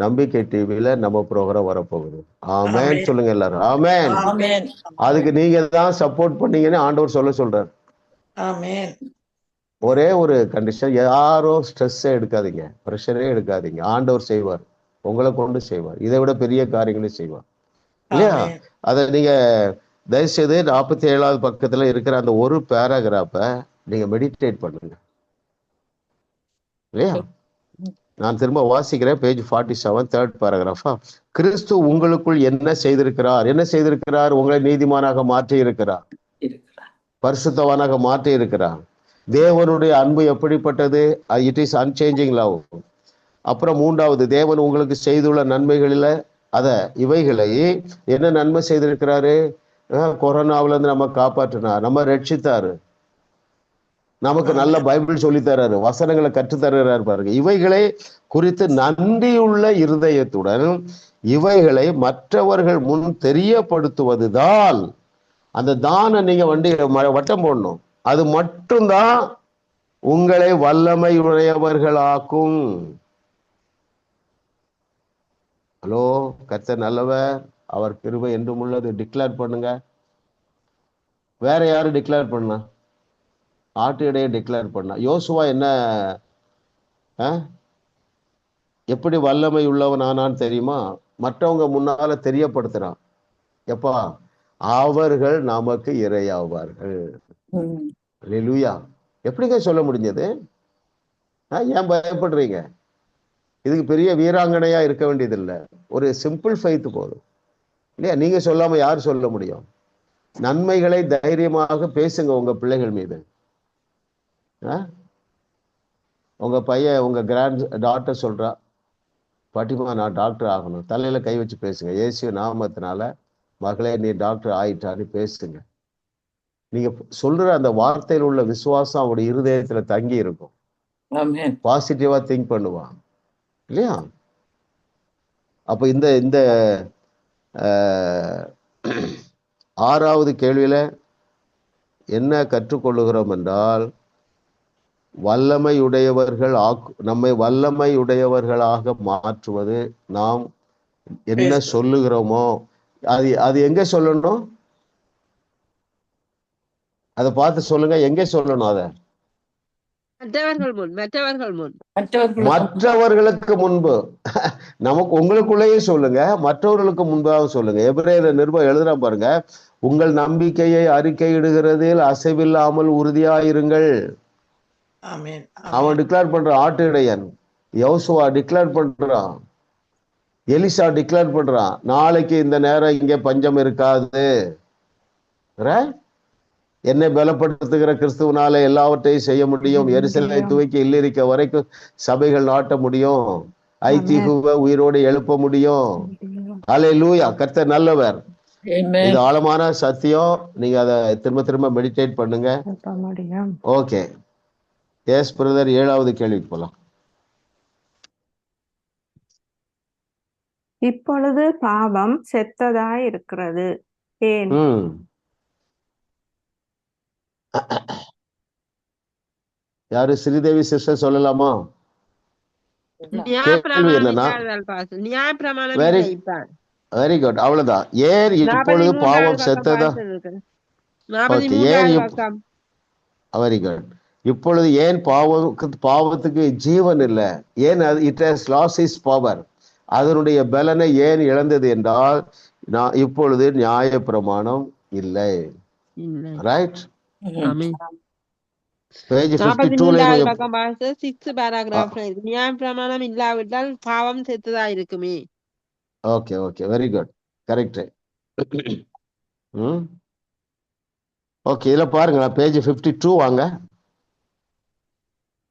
நம்பிக்கை டிவியில நம்ம ப்ரோக்ராம் வரப்போகுது. ஆமேன் சொல்லுங்க எல்லாரும். ஆமேன். அதுக்கு நீங்க தான் சப்போர்ட் பண்ணீங்கன்னு ஆண்டவர் சொல்றாரு. ஒரே ஒரு கண்டிஷன், யாரும் ஸ்ட்ரெஸ்ஸே எடுக்காதீங்க, ப்ரெஷரே எடுக்காதீங்க. ஆண்டவர் செய்வார், உங்களை கொண்டு செய்வார், இதை விட பெரிய காரியங்களும் செய்வார், இல்லையா? அதை நீங்க தயவுசெய்து 47வது பக்கத்துல இருக்கிற அந்த ஒரு பேராகிராஃபை நீங்க மெடிடேட் பண்ணுங்க, இல்லையா? நான் திரும்ப வாசிக்கிறேன், பேஜ் 47, 3rd பேராகிராஃபா. கிறிஸ்து உங்களுக்குள் என்ன செய்திருக்கிறார்? உங்களை நீதிமானாக மாற்றி இருக்கிறார், பரிசுத்தவானாக மாற்றி இருக்கிறார். தேவனுடைய அன்பு எப்படிப்பட்டது? It is unchanging love. அப்புறம் 3வது, தேவன் உங்களுக்கு செய்துள்ள நன்மைகளில் இவைகளை என்ன நன்மை செய்திருக்கிறாரு? கொரோனாவில இருந்து நம்ம காப்பாற்றினார், நம்ம ரட்சித்தாரு, நமக்கு நல்ல பைபிள் சொல்லித்தராரு, வசனங்களை கற்றுத்தருகிறார் பாருங்க. இவைகளை குறித்து நன்றியுள்ள இருதயத்துடன் இவைகளை மற்றவர்கள் முன் தெரியப்படுத்துவதுதான். அந்த தான நீங்க வட்டம் போடணும், அது மட்டும்தான் உங்களை வல்லமை உடையவர்களாக்கும். ஹலோ, கர்த்தர் நல்லவர், அவர் கிருபை என்றும் உள்ளது. டிக்ளேர் பண்ணுங்க. வேற யாரும் டிக்ளேர் பண்ணா? ஆட்டிடையே டிக்ளேர் பண்ணா. யோசுவா என்ன எப்படி வல்லமை உள்ளவன் ஆனான்னு தெரியுமா? மற்றவங்க முன்னால தெரியப்படுத்துறான். எப்பா? அவர்கள் நமக்கு இரையாவார்கள். அல்லேலூயா. எப்படிங்க சொல்ல முடிஞ்சது? ஏன் பயப்படுறீங்க? இதுக்கு பெரிய வீராங்கனையா இருக்க வேண்டியதில்லை, ஒரு சிம்பிள் ஃபெய்த் போதும், இல்லையா? நீங்க சொல்லாம யார் சொல்ல முடியும்? நன்மைகளை தைரியமாக பேசுங்க உங்க பிள்ளைகள் மீது. உங்க பையன், உங்க கிராண்ட் டாட்டர் சொல்றா, பாட்டிமா நான் டாக்டர் ஆகணும், தலையில கை வச்சு பேசுங்க, இயேசு நாமத்தினால மகளே நீ டாக்டர் ஆயிட்டான்னு பேசுங்க. நீங்க சொல்ற அந்த வார்த்தையில் உள்ள விசுவாசம் அவருடைய இருதயத்துல தங்கி இருக்கும். பாசிட்டிவா திங்க் பண்ணுவான் இல்லையா? அப்ப இந்த இந்த 6வது கேள்வியில என்ன கற்றுக்கொள்ளுகிறோம் என்றால், நம்மை வல்லமையுடையவர்களாக மாற்றுவது நாம் என்ன சொல்லுகிறோமோ அது எங்க சொல்லணும்? அதை பார்த்து சொல்லுங்க. எங்க சொல்லணும்? அத மற்றவர்களுக்கு முன்பு. நமக்கு உங்களுக்குள்ளேயே சொல்லுங்க, மற்றவர்களுக்கு முன்பாக சொல்லுங்க. எபிரேயர் நிருபம் எழுதுற பாருங்க, உங்கள் நம்பிக்கையை அறிக்கையிடுகிறதில் அசைவில்லாமல் உறுதியாயிருங்கள். அவன் டிக்ளேர் பண்றான். ஆட்டிடையன் யோசுவா டிக்ளேர் பண்றான். எலிசா டிக்ளேர் பண்றான், நாளைக்கு இந்த நேரம் இங்க பஞ்சம் இருக்காது. என்னை பலப்படுத்துகிற கிறிஸ்துவனால எல்லாவற்றையும் செய்ய முடியும். எருசலேமை துவக்கி இல்லிரிக்க வரைக்கும் சபைகள் நாட்ட முடியும். ஐத்திகுவ உயிரோடு எழுப்ப முடியும். அல்லேலூயா. கர்த்தர் நல்லவர். இது ஆழமான சத்தியம். நீங்க அதை திரும்ப திரும்ப மெடிடேட் பண்ணுங்க. ஓகே. எஸ் பிரதர், 7வது கேள்விக்கு போலாம். இப்பொழுது பாவம் செத்ததாய் இருக்கிறது, ஏன்? யாரு? ஸ்ரீதேவி சிஸ்டர் சொல்லலாமா? Very good. அவ்வளவுதான். ஏன் இப்பொழுது பாவம் செத்ததா? Very good. இப்பொழுது ஏன் பாவத்துக்கு ஜீவன் இல்லை? ஏன் it has lost it's power? அதனுடைய பலனை ஏன் இழந்தது என்றால், இப்பொழுது நியாய பிரமாணம் இல்லை. ரைட்? பேஜ் 52ல நியாயப்பிரமாணம் இல்லாவிட்டால் பாவம் செத்ததா இருக்குமே. Okay okay, very good, correct. Okay, இதுல பாருங்க, பேஜ் 52 வாங்க,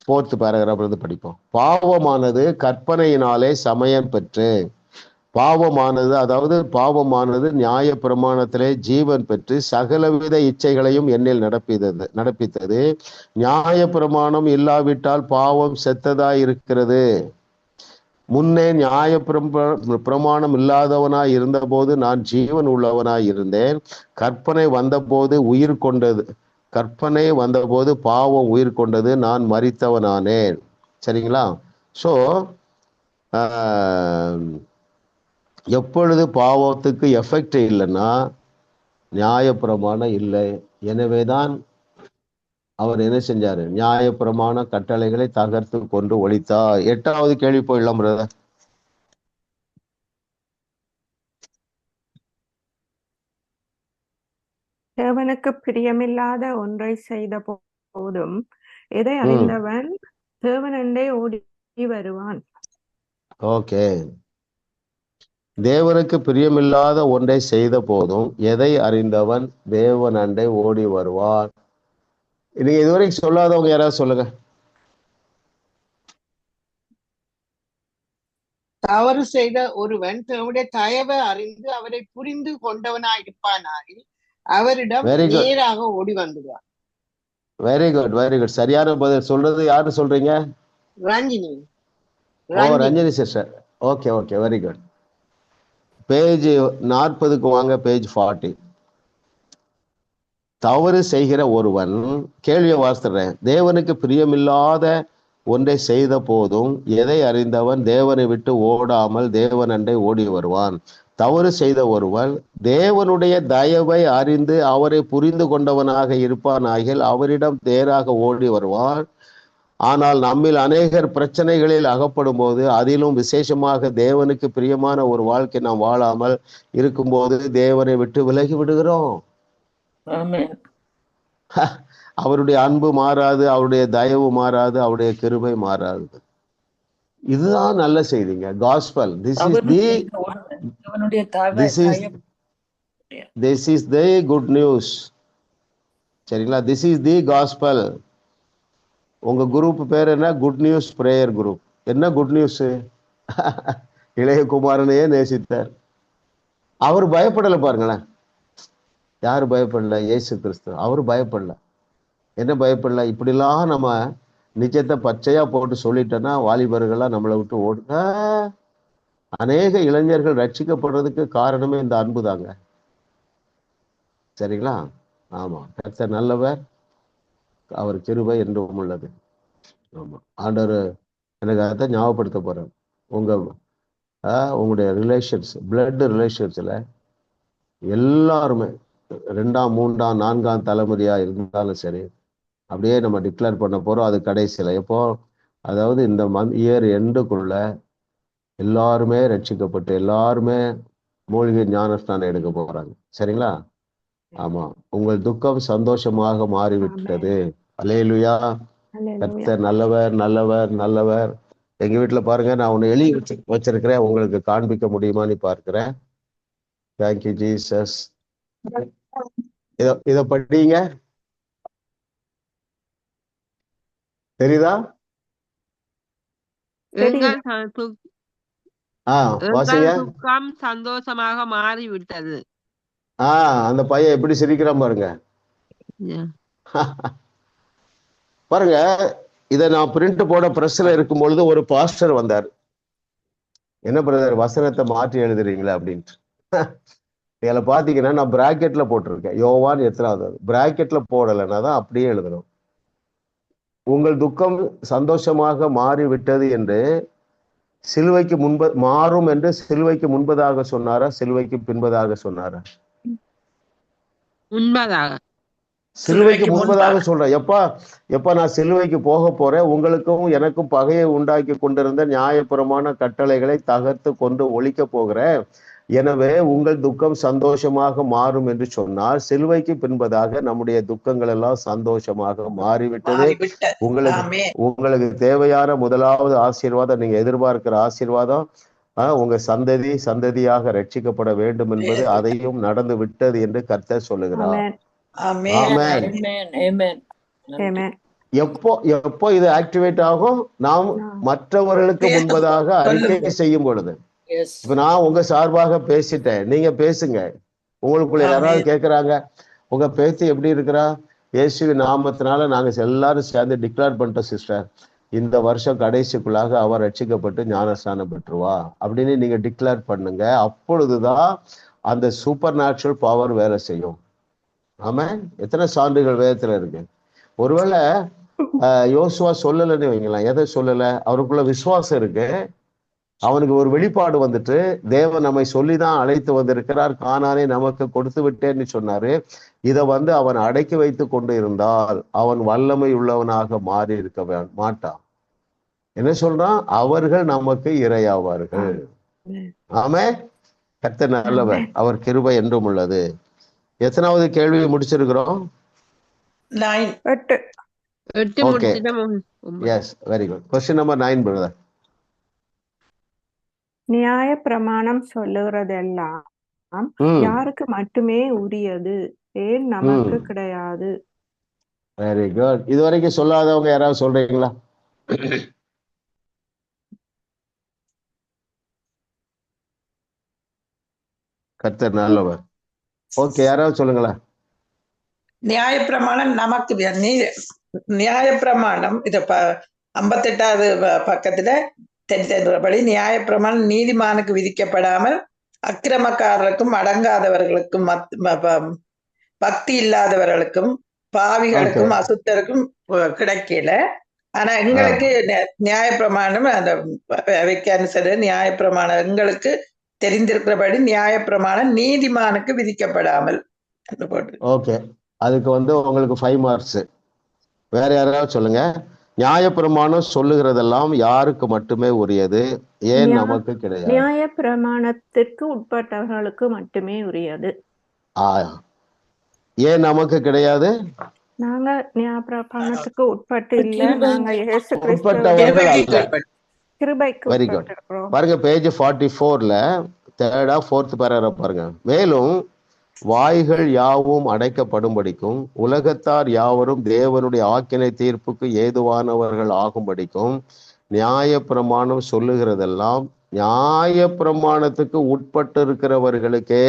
4th பேராகிராஃப்ல இருந்து படிப்போம். பாவமானது கற்பனையினாலே சமயம் பெற்று, பாவமானது நியாய பிரமாணத்திலே ஜீவன் பெற்று சகலவித இச்சைகளையும் என்னில் நடப்பித்தது. நியாய பிரமாணம் இல்லாவிட்டால் பாவம் செத்ததாய் இருக்கிறது. முன்னே நியாய பிரமாணம் இல்லாதவனாய் இருந்தபோது நான் ஜீவன் உள்ளவனாய் இருந்தேன். கற்பனை வந்தபோது பாவம் உயிர் கொண்டது, நான் மரித்தவனானேன். சரிங்களா? ஸோ எப்பொழுது பாவத்துக்கு எஃபெக்ட் இல்லைன்னா நியாயப்பிரமாணம் இல்லை. எனவேதான் அவர் என்ன செஞ்சாரு? நியாயப்பிரமாண கட்டளைகளை தகர்த்து கொண்டு ஒழித்தார். 8வது கேள்வி போயிடலாம் பிரதர். தேவனுக்கு பிரியமில்லாத ஒன்றை செய்த போதும் எதை அறிந்தவன் தேவனண்டை ஓடி வருவான். ஓகே, தேவனுக்கு பிரியமில்லாத ஒன்றை செய்த போதும் எதை அறிந்தவன் தேவன் அண்டை ஓடி வருவான். நீங்க இதுவரைக்கும் சொல்லாதவங்க யாராவது சொல்லுங்க. தவறு செய்த ஒருவன் தன்னுடைய தயவை அறிந்து அவரை புரிந்து கொண்டவனாயிருப்பானாயில் அவரிடம் நேராக ஓடி வந்துடுவான். Very good, very good. சரியான பதில். சொல்றது யாரு சொல்றீங்க? Ranjini. Ranjini sister. Okay okay, very good. Page 40க்கு வாங்க, பேஜ் 40. தவறு செய்கிற ஒருவன், கேள்வியை வாசிக்கிறேன், தேவனுக்கு பிரியமில்லாத ஒன்றை செய்த போதும் எதை அறிந்தவன் தேவனை விட்டு ஓடாமல் தேவன் அண்டை ஓடி வருவான். தவறு செய்த ஒருவன் தேவனுடைய தயவை அறிந்து அவரை புரிந்து கொண்டவனாக இருப்பானாகில் அவரிடம் நேராக ஓடி வருவான். ஆனால் நம்மில் அநேகர் பிரச்சனைகளில் அகப்படும் போது, அதிலும் விசேஷமாக தேவனுக்கு பிரியமான ஒரு வாழ்க்கை நாம் வாழாமல் இருக்கும்போது தேவனை விட்டு விலகி விடுகிறோம். அவருடைய அன்பு மாறாது, அவருடைய தயவு மாறாது, அவருடைய கிருபை மாறாது. இதுதான் நல்ல செய்திங்க. Gospel. This is the good news. சரிங்களா? This is the gospel. உங்க குரூப் பேர் என்ன? Good news prayer group. என்ன குட் நியூஸ்? இளைய குமாரனையே நேசித்தார். அவர் பயப்படலை பாருங்களேன். யாரு பயப்படல? இயேசு கிறிஸ்து. அவரு பயப்படல. என்ன பயப்படல? இப்படிலாம் நம்ம நிஜத்தை பச்சையா போட்டு சொல்லிட்டோன்னா வாலிபர்கள்லாம் நம்மளை விட்டு ஓடுங்க. அநேக இளைஞர்கள் ரட்சிக்கப்படுறதுக்கு காரணமே இந்த அன்பு தாங்க. சரிங்களா? ஆமா, கர்த்தர் நல்லவர், அவர் கிருபை என்றும் உள்ளது. ஆமா, ஆண்டவர் எனக்கு அதை ஞாபகப்படுத்த போறார். உங்களுடைய ரிலேஷன்ஸ், பிளட் ரிலேஷன்ஸ்ல எல்லாருமே 2ஆம் 3ஆம் 4ஆம் தலைமுறையா இருந்தாலும் சரி, அப்படியே நம்ம டிக்ளேர் பண்ண போறோம். அது கடைசியில எப்போ, அதாவது இந்த இயர் எண்டுக்குள்ள எல்லாருமே ரட்சிக்கப்பட்டு எல்லாருமே மூலிகை ஞானஸ்நானம் எடுக்க போறாங்க. சரிங்களா? ஆமா, உங்கள் துக்கம் சந்தோஷமாக மாறிவிட்டது. அல்லேலூயா. கர்த்தர் நல்லவர், நல்லவர், நல்லவர். எங்க வீட்டுல பாருங்க, நான் ஒண்ணு எழுதி வச்சிருக்கிறேன், உங்களுக்கு காண்பிக்க முடியுமான்னு பார்க்கிறேன். Thank you Jesus. இத படிங்க. தெரியுதா? துக்கம் சந்தோஷமாக மாறிவிட்டது. அந்த பையன் எப்படி சிரிக்கிறான் பாருங்க. பாருங்க, இதை நான் பிரிண்ட் போட பிரஸ்ல இருக்கும் பொழுது ஒரு பாஸ்டர் வந்தார். என்ன பிரதர், வசனத்தை மாற்றி எழுதுறீங்களா அப்படின்ட்டு. இதுல பாத்தீங்கன்னா நான் பிராக்கெட்ல போட்டிருக்கேன். யோவான் எத்தனாவது பிராக்கெட்ல போடலைன்னா தான் அப்படியே எழுதணும். உங்கள் துக்கம் சந்தோஷமாக மாறிவிட்டது என்று சிலுவைக்கு மாறும் என்று சிலுவைக்கு முன்பதாக சொன்னாரா, சிலுவைக்கு பின்பதாக சொன்னாரா? சிலுவைக்கு முன்பதாக சொல்றேன். எப்ப நான் சிலுவைக்கு போக போறேன், உங்களுக்கும் எனக்கும் பகையை உண்டாக்கி கொண்டிருந்த நியாயபுரமான கட்டளைகளை தகர்த்து கொண்டு ஒழிக்க போகிறேன். எனவே உங்கள் துக்கம் சந்தோஷமாக மாறும் என்று சொன்னால், சிலுவைக்கு பின்பதாக நம்முடைய துக்கங்கள் எல்லாம் சந்தோஷமாக மாறிவிட்டது. உங்களுக்கு தேவையான முதலாவது ஆசீர்வாதம், நீங்க எதிர்பார்க்கிற ஆசீர்வாதம், உங்க சந்ததியாக ரட்சிக்கப்பட வேண்டும் என்பது, அதையும் நடந்து விட்டது என்று கர்த்தர் சொல்லுகிறார். எப்போ இது ஆக்டிவேட் ஆகும்? நாம் மற்றவர்களுக்கு முன்பதாக அறிக்கை செய்யும் பொழுது. இப்ப நான் உங்க சார்பாக பேசிட்டேன், நீங்க பேசுங்க. உங்களுக்குள்ள யாராவது கேட்கிறாங்க, உங்க பேச்சு எப்படி இருக்கிறா? இயேசு நாமத்தினால நாங்க எல்லாரும் சேர்ந்து டிக்ளேர் பண்ணிட்டோம் சிஸ்டர், இந்த வருஷம் கடைசிக்குள்ளாக அவர் ரட்சிக்கப்பட்டு ஞானஸ்நானம் பெற்றுவா அப்படின்னு நீங்க டிக்ளேர் பண்ணுங்க. அப்பொழுதுதான் அந்த சூப்பர் நேச்சுரல் பவர் வேலை செய்யும். ஆமா, எத்தனை சான்றுகள் வேதத்துல இருக்கு. ஒருவேளை யோசுவா சொல்லலைன்னு வைங்களேன். எதை சொல்லல? அவருக்குள்ள விசுவாசம் இருக்கு. அவனுக்கு ஒரு வெளிப்பாடு வந்துட்டு, தேவன் நம்மை சொல்லிதான் அழைத்து வந்திருக்கிறார், கானானை நமக்கு கொடுத்து விட்டேன்னு சொன்னாரு. இதை அவன் அடக்கி வைத்து கொண்டு இருந்தால் அவன் வல்லமை உள்ளவனாக மாறி இருக்க மாட்டான். என்ன சொல்றான்? அவர்கள் நமக்கு இரையாவார்கள். ஆமே, கர்த்தர் நல்லவர், அவர் கிருபை என்றும் உள்ளது. எத்தனாவது கேள்வி முடிச்சிருக்கிறோம்? Yes, very good. Question number 9 brother. நியாய பிரமாணம் சொல்லுறதெல்லாம் யாருக்கு மட்டுமே உரியது, ஏன் நமக்கு கிடையாது? Very good. இதுவரைக்கும் சொல்லாதவங்க யாராவது சொல்றீங்களா? கர்த்தர் நல்லவர். ஓகே, யாராவது சொல்லுங்களேன். நியாயப்பிரமாணம் நமக்கு நியாயப்பிரமாணம் இது 58வது பக்கத்துல தெரிந்தபடி நியாயப்பிரமாணம் நீதிமானுக்கு விதிக்கப்படாமல் அக்கிரமக்காரர்களுக்கும் அடங்காதவர்களுக்கும் பக்தி இல்லாதவர்களுக்கும் பாவிகளுக்கும் அசுத்தருக்கும் கிடைக்கல. ஆனா எங்களுக்கு நியாயப்பிரமாணம் அந்த நியாயப்பிரமாணம் எங்களுக்கு தெரிந்திருக்கிறபடி நியாயப்பிரமாணம் நீதிமானுக்கு விதிக்கப்படாமல். ஓகே, அதுக்கு உங்களுக்கு 5 மார்க்ஸ். வேற யாராவது சொல்லுங்க. நியாயப்பிரமாணம் சொல்லுகிறதெல்லாம் யாருக்கு மட்டுமே உரியது, ஏன் நமக்கு கிடையாது? நியாயப்பிரமாணத்திற்கு உட்பட்டவர்களுக்கு மட்டுமே உரியது. ஏன் நமக்கு கிடையாது? நாங்க நியாயப்பிரமாணத்துக்கு உட்பட்டு இல்ல, நாங்க இயேசு உட்பட்டவர்கள் அல்ல. கிருபைக்கு வெரி குட். பாருங்க, பேஜ் 44ல 3rd 4th பேராகிராஃப் பாருங்க. மேலும் வாய்கள் யாவும் அடைக்கப்படும்படிக்கும் உலகத்தார் யாவரும் தேவனுடைய ஆக்கினை தீர்ப்புக்கு ஏதுவானவர்கள் ஆகும்படிக்கும் நியாய பிரமாணம் சொல்லுகிறதெல்லாம் நியாய பிரமாணத்துக்கு உட்பட்டு இருக்கிறவர்களுக்கே.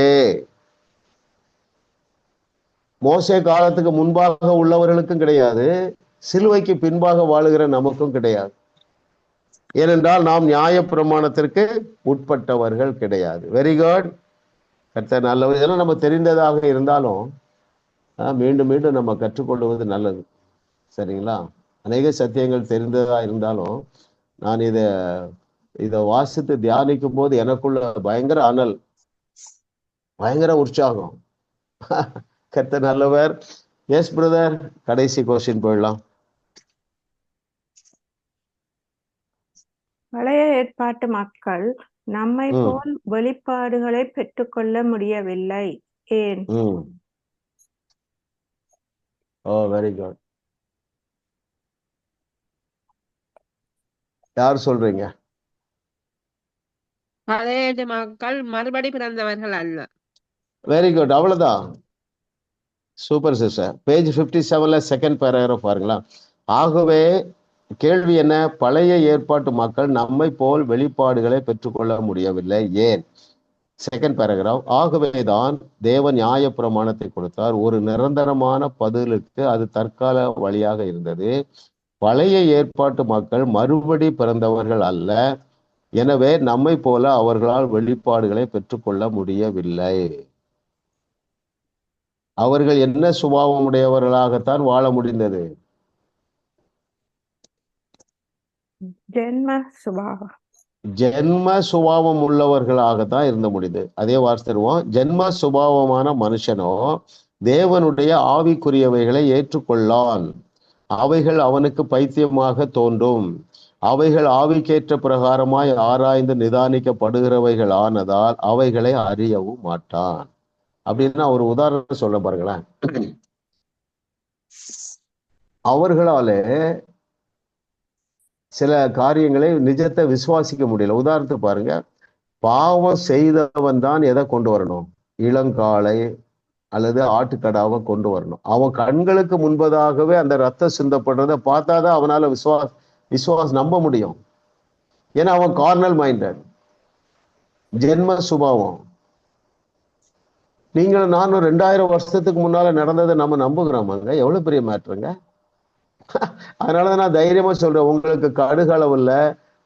மோசே காலத்துக்கு முன்பாக உள்ளவர்களுக்கும் கிடையாது, சிலுவைக்கு பின்பாக வாழுகிற நமக்கும் கிடையாது. ஏனென்றால் நாம் நியாய பிரமாணத்திற்கு உட்பட்டவர்கள் கிடையாது. Very good. கர்த்தர் நல்லவர். இதெல்லாம் நம்ம தெரிந்ததாக இருந்தாலும் மீண்டும் மீண்டும் நம்ம கற்றுக்கொள்வது நல்லது. சரிங்களா? அநேக சத்தியங்கள் தெரிந்ததா இருந்தாலும் நான் இதை வாசித்து தியானிக்கும் போது எனக்குள்ள பயங்கர அனல், பயங்கர உற்சாகம். கர்த்தர் நல்லவர். எஸ் பிரதர், கடைசி கொஸ்டின் போயிடலாம். பழைய ஏற்பாட்டு மக்கள் நம்மை போல் வெளிப்பாடுகளை பெற்றுக்கொள்ள முடியவில்லை, ஏன்? Oh, very good. யார் சொல்றீங்க? பழைய மக்கள் மறுபடி பிறந்தவர்கள் அல்ல. வெரி குட், அவ்வளவுதான். Super sister. பேஜ் 57ல செகண்ட் பேராகிராஃப் பாருங்களா. ஆகவே கேள்வி என்ன? பழைய ஏற்பாட்டு மக்கள் நம்மை போல் வெளிப்பாடுகளை பெற்றுக்கொள்ள முடியவில்லை, ஏன்? Second paragraph. ஆகவேதான் தேவன் நியாய பிரமாணத்தை கொடுத்தார். ஒரு நிரந்தரமான பதிலுக்கு அது தற்கால வழியாக இருந்தது. பழைய ஏற்பாட்டு மக்கள் மறுபடி பிறந்தவர்கள் அல்ல, எனவே நம்மை போல அவர்களால் வெளிப்பாடுகளை பெற்றுக்கொள்ள முடியவில்லை. அவர்கள் என்ன சுபாவம் உடையவர்களாகத்தான் வாழ முடிந்தது? ஜென்ம சுபாவம் உள்ளவர்களாகத்தான் இருந்த முடியுது. அதே வார்த்தைவோம், ஜென்ம சுபாவமான மனுஷனோ தேவனுடைய ஆவிக்குரியவைகளை ஏற்றுக்கொள்ளான். அவைகள் அவனுக்கு பைத்தியமாக தோன்றும். அவைகள் ஆவிக்கேற்ற பிரகாரமாய் ஆராய்ந்து நிதானிக்கப்படுகிறவைகள் ஆனதால் அவைகளை அறியவும் மாட்டான். அப்படின்னா ஒரு உதாரணம் சொல்ல பாருங்களேன். அவர்களாலே சில காரியங்களை நிஜத்தை விசுவாசிக்க முடியல. உதாரணத்துக்கு பாருங்க, பாவம் செய்தவன் தான் எதை கொண்டு வரணும்? இளங்காளை அல்லது ஆட்டுக்கடாவை கொண்டு வரணும். அவன் கண்களுக்கு முன்பதாகவே அந்த ரத்தம் சிந்தப்படுறத பார்த்தாதான் அவனால விசுவாசம் நம்ப முடியும். ஏன்னா அவன் கார்னல் மைண்டட், ஜென்ம சுபாவம். நீங்களும் நானும் 2000 வருஷத்துக்கு முன்னால நடந்ததை நம்ம நம்புகிறோமாங்க? எவ்வளவு பெரிய மேட்டருங்க. அதனாலதான் நான் தைரியமா சொல்றேன், உங்களுக்கு கடுகு அளவு இல்ல,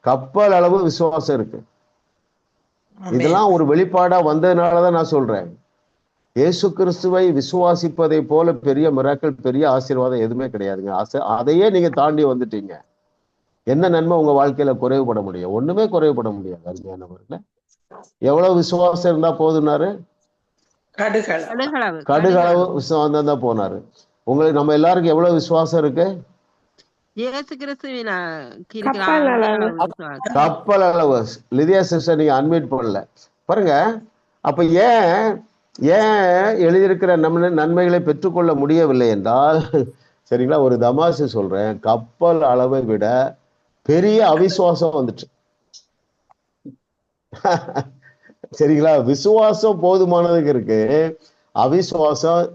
கப்பல் அளவு விசுவாசம் இருக்கு. இதெல்லாம் ஒரு வெளிப்பாடா வந்ததுனாலதான் நான் சொல்றேன், இயேசு கிறிஸ்துவை விசுவாசிப்பதை போல பெரிய மிராக்கிள், பெரிய ஆசீர்வாதம் எதுவுமே கிடையாதுங்க. அதையே நீங்க தாண்டி வந்துட்டீங்க. என்ன நன்மை உங்க வாழ்க்கையில குறைவுபட முடியும்? ஒண்ணுமே குறைவுபட முடியாது. அருமையானவர்களே, எவ்வளவு விசுவாசம் இருந்தா போதுனாரு? கடுகளவு விசுவாசம் தான் போனாரு. உங்களுக்கு நம்ம எல்லாருக்கும் எவ்வளவு விசுவாசம் இருக்கு? கப்பல் அளவு. லிதியா சிஸ்டர் நீங்க அன்மியூட் பண்ணல பாருங்க. அப்ப ஏன் எழுதியிருக்கிற நன்மைகளை பெற்றுக்கொள்ள முடியவில்லை என்றால், சரிங்களா, ஒரு தமாசு சொல்றேன், கப்பல் அளவை விட பெரிய அவிசுவாசம் வந்துட்டு. சரிங்களா? விசுவாசம் போதுமானதுக்கு இருக்கு, அவிசுவாசம்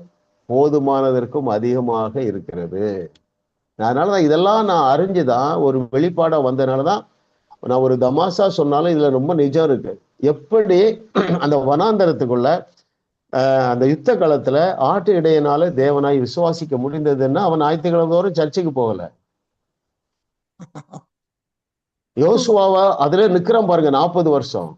போதுமானதற்கும் அதிகமாக இருக்கிறது. அதனாலதான் இதெல்லாம் நான் அறிஞ்சுதான் ஒரு வெளிப்பாடா வந்ததுனாலதான் நான் ஒரு தமாசா சொன்னாலும் இதுல ரொம்ப நிஜம் இருக்கு. எப்படி அந்த வனாந்தரத்துக்குள்ள அந்த யுத்த காலத்துல ஆட்டு இடையினால தேவனாய் விசுவாசிக்க முடிந்ததுன்னா அவன் ஞாயிற்றுக்கிழமை தோறும் சர்ச்சைக்கு போகல. யோசுவாவா அதுல நிக்கிறான் பாருங்க 40 வருஷம்.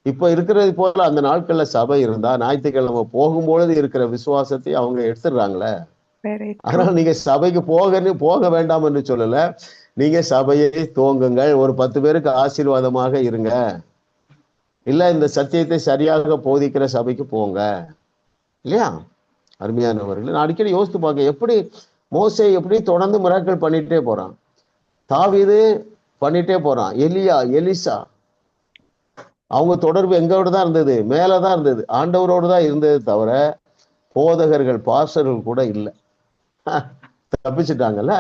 இப்ப இருக்கிறது போல அந்த நாட்கள்ல சபை இருந்தா ஞாயிற்றுக்கிழமை போகும்பொழுது இருக்கிற விசுவாசத்தை அவங்க எடுத்துடுறாங்களே. அதனால நீங்க சபைக்கு போக வேண்டாம் என்று சொல்லல, நீங்க சபையை துவங்குங்கள், ஒரு 10 பேருக்கு ஆசீர்வாதமாக இருங்க, இல்ல இந்த சத்தியத்தை சரியாக போதிக்கிற சபைக்கு போங்க, இல்லையா? அருமையானவர்கள், நான் அடிக்கடி யோசித்து பார்க்க, எப்படி மோசே எப்படி தொடர்ந்து மிராக்கிள் பண்ணிட்டே போறான், தாவீது பண்ணிட்டே போறான், எலிசா அவங்க தொடர்பு எங்கோடு தான் இருந்தது? மேலதான் இருந்தது, ஆண்டவரோடு தான் இருந்தது தவிர போதகர்கள் பாஸ்டர்கள் கூட இல்லை. தப்பிச்சுட்டாங்கல்ல,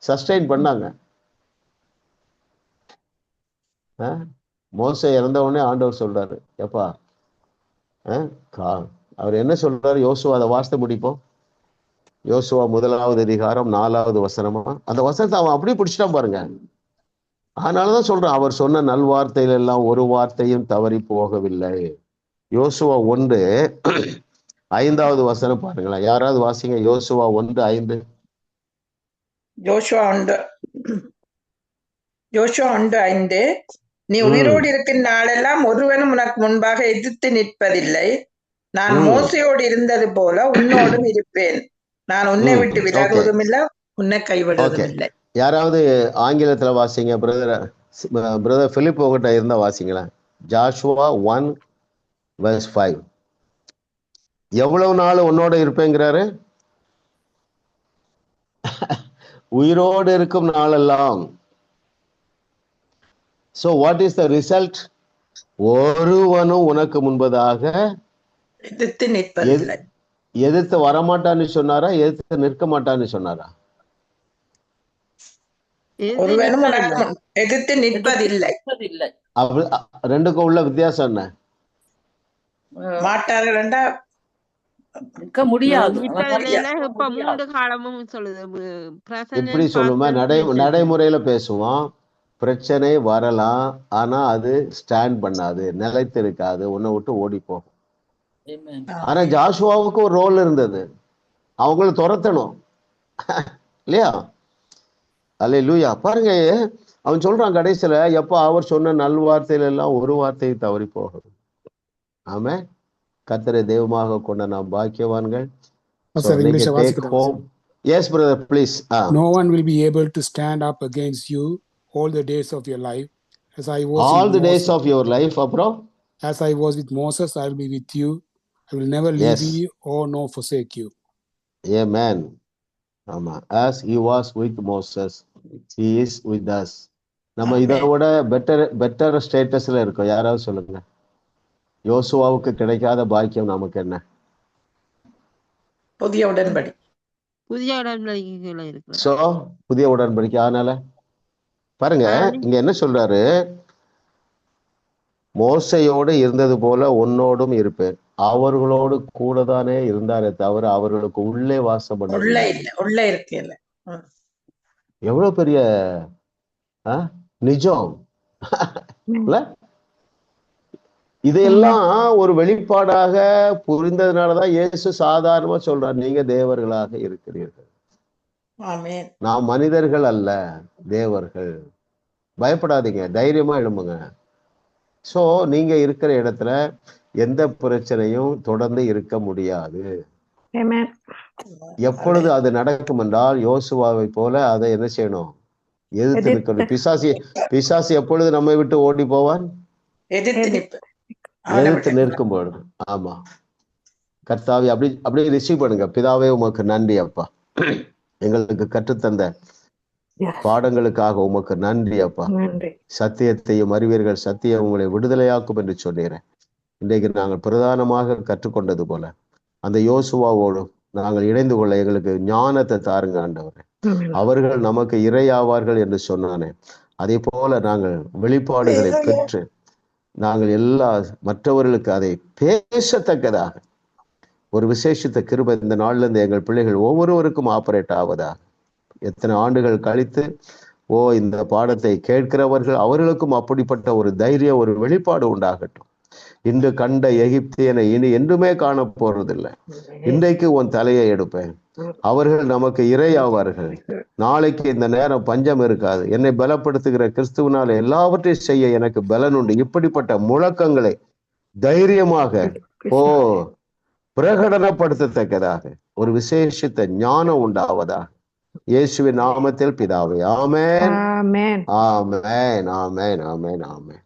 சஸ்டைன் பண்ணாங்க. மோசே இறந்த உடனே ஆண்டவர் சொல்றாரு, எப்பா அவர் என்ன சொல்றாரு? யோசுவா, அதை வாசித்து முடிப்போம். யோசுவா 1வது அதிகாரம் 4வது வசனமா, அந்த வசனத்தை அவன் அப்படியே பிடிச்சிட்டான் பாருங்க. அதனாலதான் சொல்றேன், அவர் சொன்ன நல்வார்த்தையில எல்லாம் ஒரு வார்த்தையும் தவறி போகவில்லை. யோசுவா 1:5 வசனம் பாருங்களேன். யாராவது வாசிங்க. யோசுவா 1:5. யோசுவா 1:5. நீ உயிரோடு இருக்கும் நாளெல்லாம் ஒருவனும் உனக்கு முன்பாக எதிர்த்து நிற்பதில்லை. நான் மோசையோடு இருந்தது போல உன்னோடும் இருப்பேன். நான் உன்னை விட்டு விலகுவதும் இல்லை, உன்னை கைவிடுவதும் இல்லை. யாராவது ஆங்கிலத்துல வாசிங்க. பிரதர் பிலிப் உங்ககிட்ட இருந்தா வாசிங்களேன். ஜாஷுவா 1:5. எவ்வளவு நாள் உன்னோட இருப்பேங்கிறாரு? உயிரோடு இருக்கும் நாளெல்லாம். So what is the result? ஒருவனும் உனக்கு முன்பதாக எதிர்த்து நிற்பதில்லை. எதிர்த்து வரமாட்டான்னு சொன்னாரா, எதிர்த்து நிற்க மாட்டான்னு சொன்னாரா? ஒருவனும் எதிர்த்து நிற்பதில்லை. ரெண்டுக்கும் உள்ள வித்தியாசம் என்ன? மாட்டார்கள்டா நிற்க முடியாது. இப்படி சொல்லுமா, நடைமுறையில பேசுவோம். பிரச்சனை வரலாம், ஆனா அது ஸ்டாண்ட் பண்ணாது, நிலைத்து இருக்காது, உன்னை விட்டு ஓடி போகும். ஆனா ஜாஷுவாவுக்கு ஒரு ரோல் இருந்தது, அவங்கள துரத்தணும் இல்லையா? அல்லேலூயா. பாருங்க, அவன் சொல்றான் கடைசியில, எப்ப அவர் சொன்ன நல்வார்த்தையில எல்லாம் ஒரு வார்த்தையை தவறி போகும். ஆமே. கர்த்தரை தெய்வமாக கொண்ட நாம் பாக்கியவான்கள். Yes brother, please. No one will be able to stand up against you all the days of your life, as I was all the days of your life, bro. As I was with Moses, I will be with you. I will never leave you or nor forsake you. Amen. Ama, as he was with Moses, he is with us. நம்ம இதோட better ஸ்டேட்டஸ்ல இருக்கோம். யாராவது சொல்லுங்க. யோசுவாவுக்கு கிடைக்காத பாக்கியம் நமக்கு என்ன? புதிய உடன்படிக்கை. சோ புதிய உடன்படிக்கை. அதனால பாருங்க, இங்க என்ன சொல்றாரு? மோசையோடு இருந்தது போல உன்னோடும் இருப்பேன். அவர்களோடு கூட தானே இருந்தாரே தவிர அவர்களுக்கு உள்ளே வாசம் பண்ண உள்ளே இருக்கல. எவ்வளவு பெரிய நிஜம் இல்ல? இதையெல்லாம் ஒரு வெளிப்பாடாக புரிந்ததுனாலதான் இயேசு சாதாரணமா சொல்றார், நீங்க தேவர்களாக இருக்கிறீர்கள். நாம் மனிதர்கள் அல்ல, தேவர்கள். பயப்படாதீங்க, தைரியமா எழும்புங்க. சோ நீங்க இருக்கிற இடத்துல எந்த பிரச்சனையும் தொடர்ந்து இருக்க முடியாது. எப்பொழுது அது நடக்கும் என்றால், யோசுவாவை போல அதை என்ன செய்யணும்? எதிர்த்து நிற்கணும். பிசாசு எப்பொழுது நம்மை விட்டு ஓடி போவான்? எதிர்த்து நிற்கும் பொழுது. ஆமா, கர்த்தாவே அப்படியே ரிசீவ் பண்ணுங்க. பிதாவே உமக்கு நன்றி அப்பா, எங்களுக்கு கற்றுத்தந்த பாடங்களுக்காக உமக்கு நன்றி அப்பா. சத்தியத்தையும் அறிவீர்கள், சத்தியம் உங்களை விடுதலையாக்கும் என்று சொன்னீரேன். இன்றைக்கு நாங்கள் பிரதானமாக கற்றுக்கொண்டது போல அந்த யோசுவாவோடு நாங்கள் இணைந்து கொள்ள எங்களுக்கு ஞானத்தை தாருங்க ஆண்டவரே. அவர்கள் நமக்கு இரையாவார்கள் என்று சொன்னானே, அதே போல நாங்கள் வெளிப்பாடுகளை பெற்று நாங்கள் எல்லா மற்றவர்களுக்கு அதை பேசத்தக்கதாக ஒரு விசேஷித்த கிருபை இந்த நாள்ல இருந்து எங்கள் பிள்ளைகள் ஒவ்வொருவருக்கும் ஆப்பரேட் ஆவதாக. எத்தனை ஆண்டுகள் கழித்து இந்த பாடத்தை கேட்கிறவர்கள் அவர்களுக்கும் அப்படிப்பட்ட ஒரு தைரியம், ஒரு வெளிப்பாடு உண்டாகட்டும். இன்று கண்ட எகிப்தியனை இனி என்றுமே காண போறதில்லை. இன்றைக்கு உன் தலையை எடுப்பேன். அவர்கள் நமக்கு இரையாவார்கள். நாளைக்கு இந்த நேரம் பஞ்சம் இருக்காது. என்னை பலப்படுத்துகிற கிறிஸ்துவனால எல்லாவற்றையும் செய்ய எனக்கு பலன் உண்டு. இப்படிப்பட்ட முழக்கங்களை தைரியமாக பிரகடனப்படுத்தத்தக்கதாக ஒரு விசேஷித்த ஞானம் உண்டாவதாக இயேசுவின் நாமத்தில் பிதாவே. ஆமென், ஆமென், ஆமென், ஆமென், ஆமென், ஆமென்.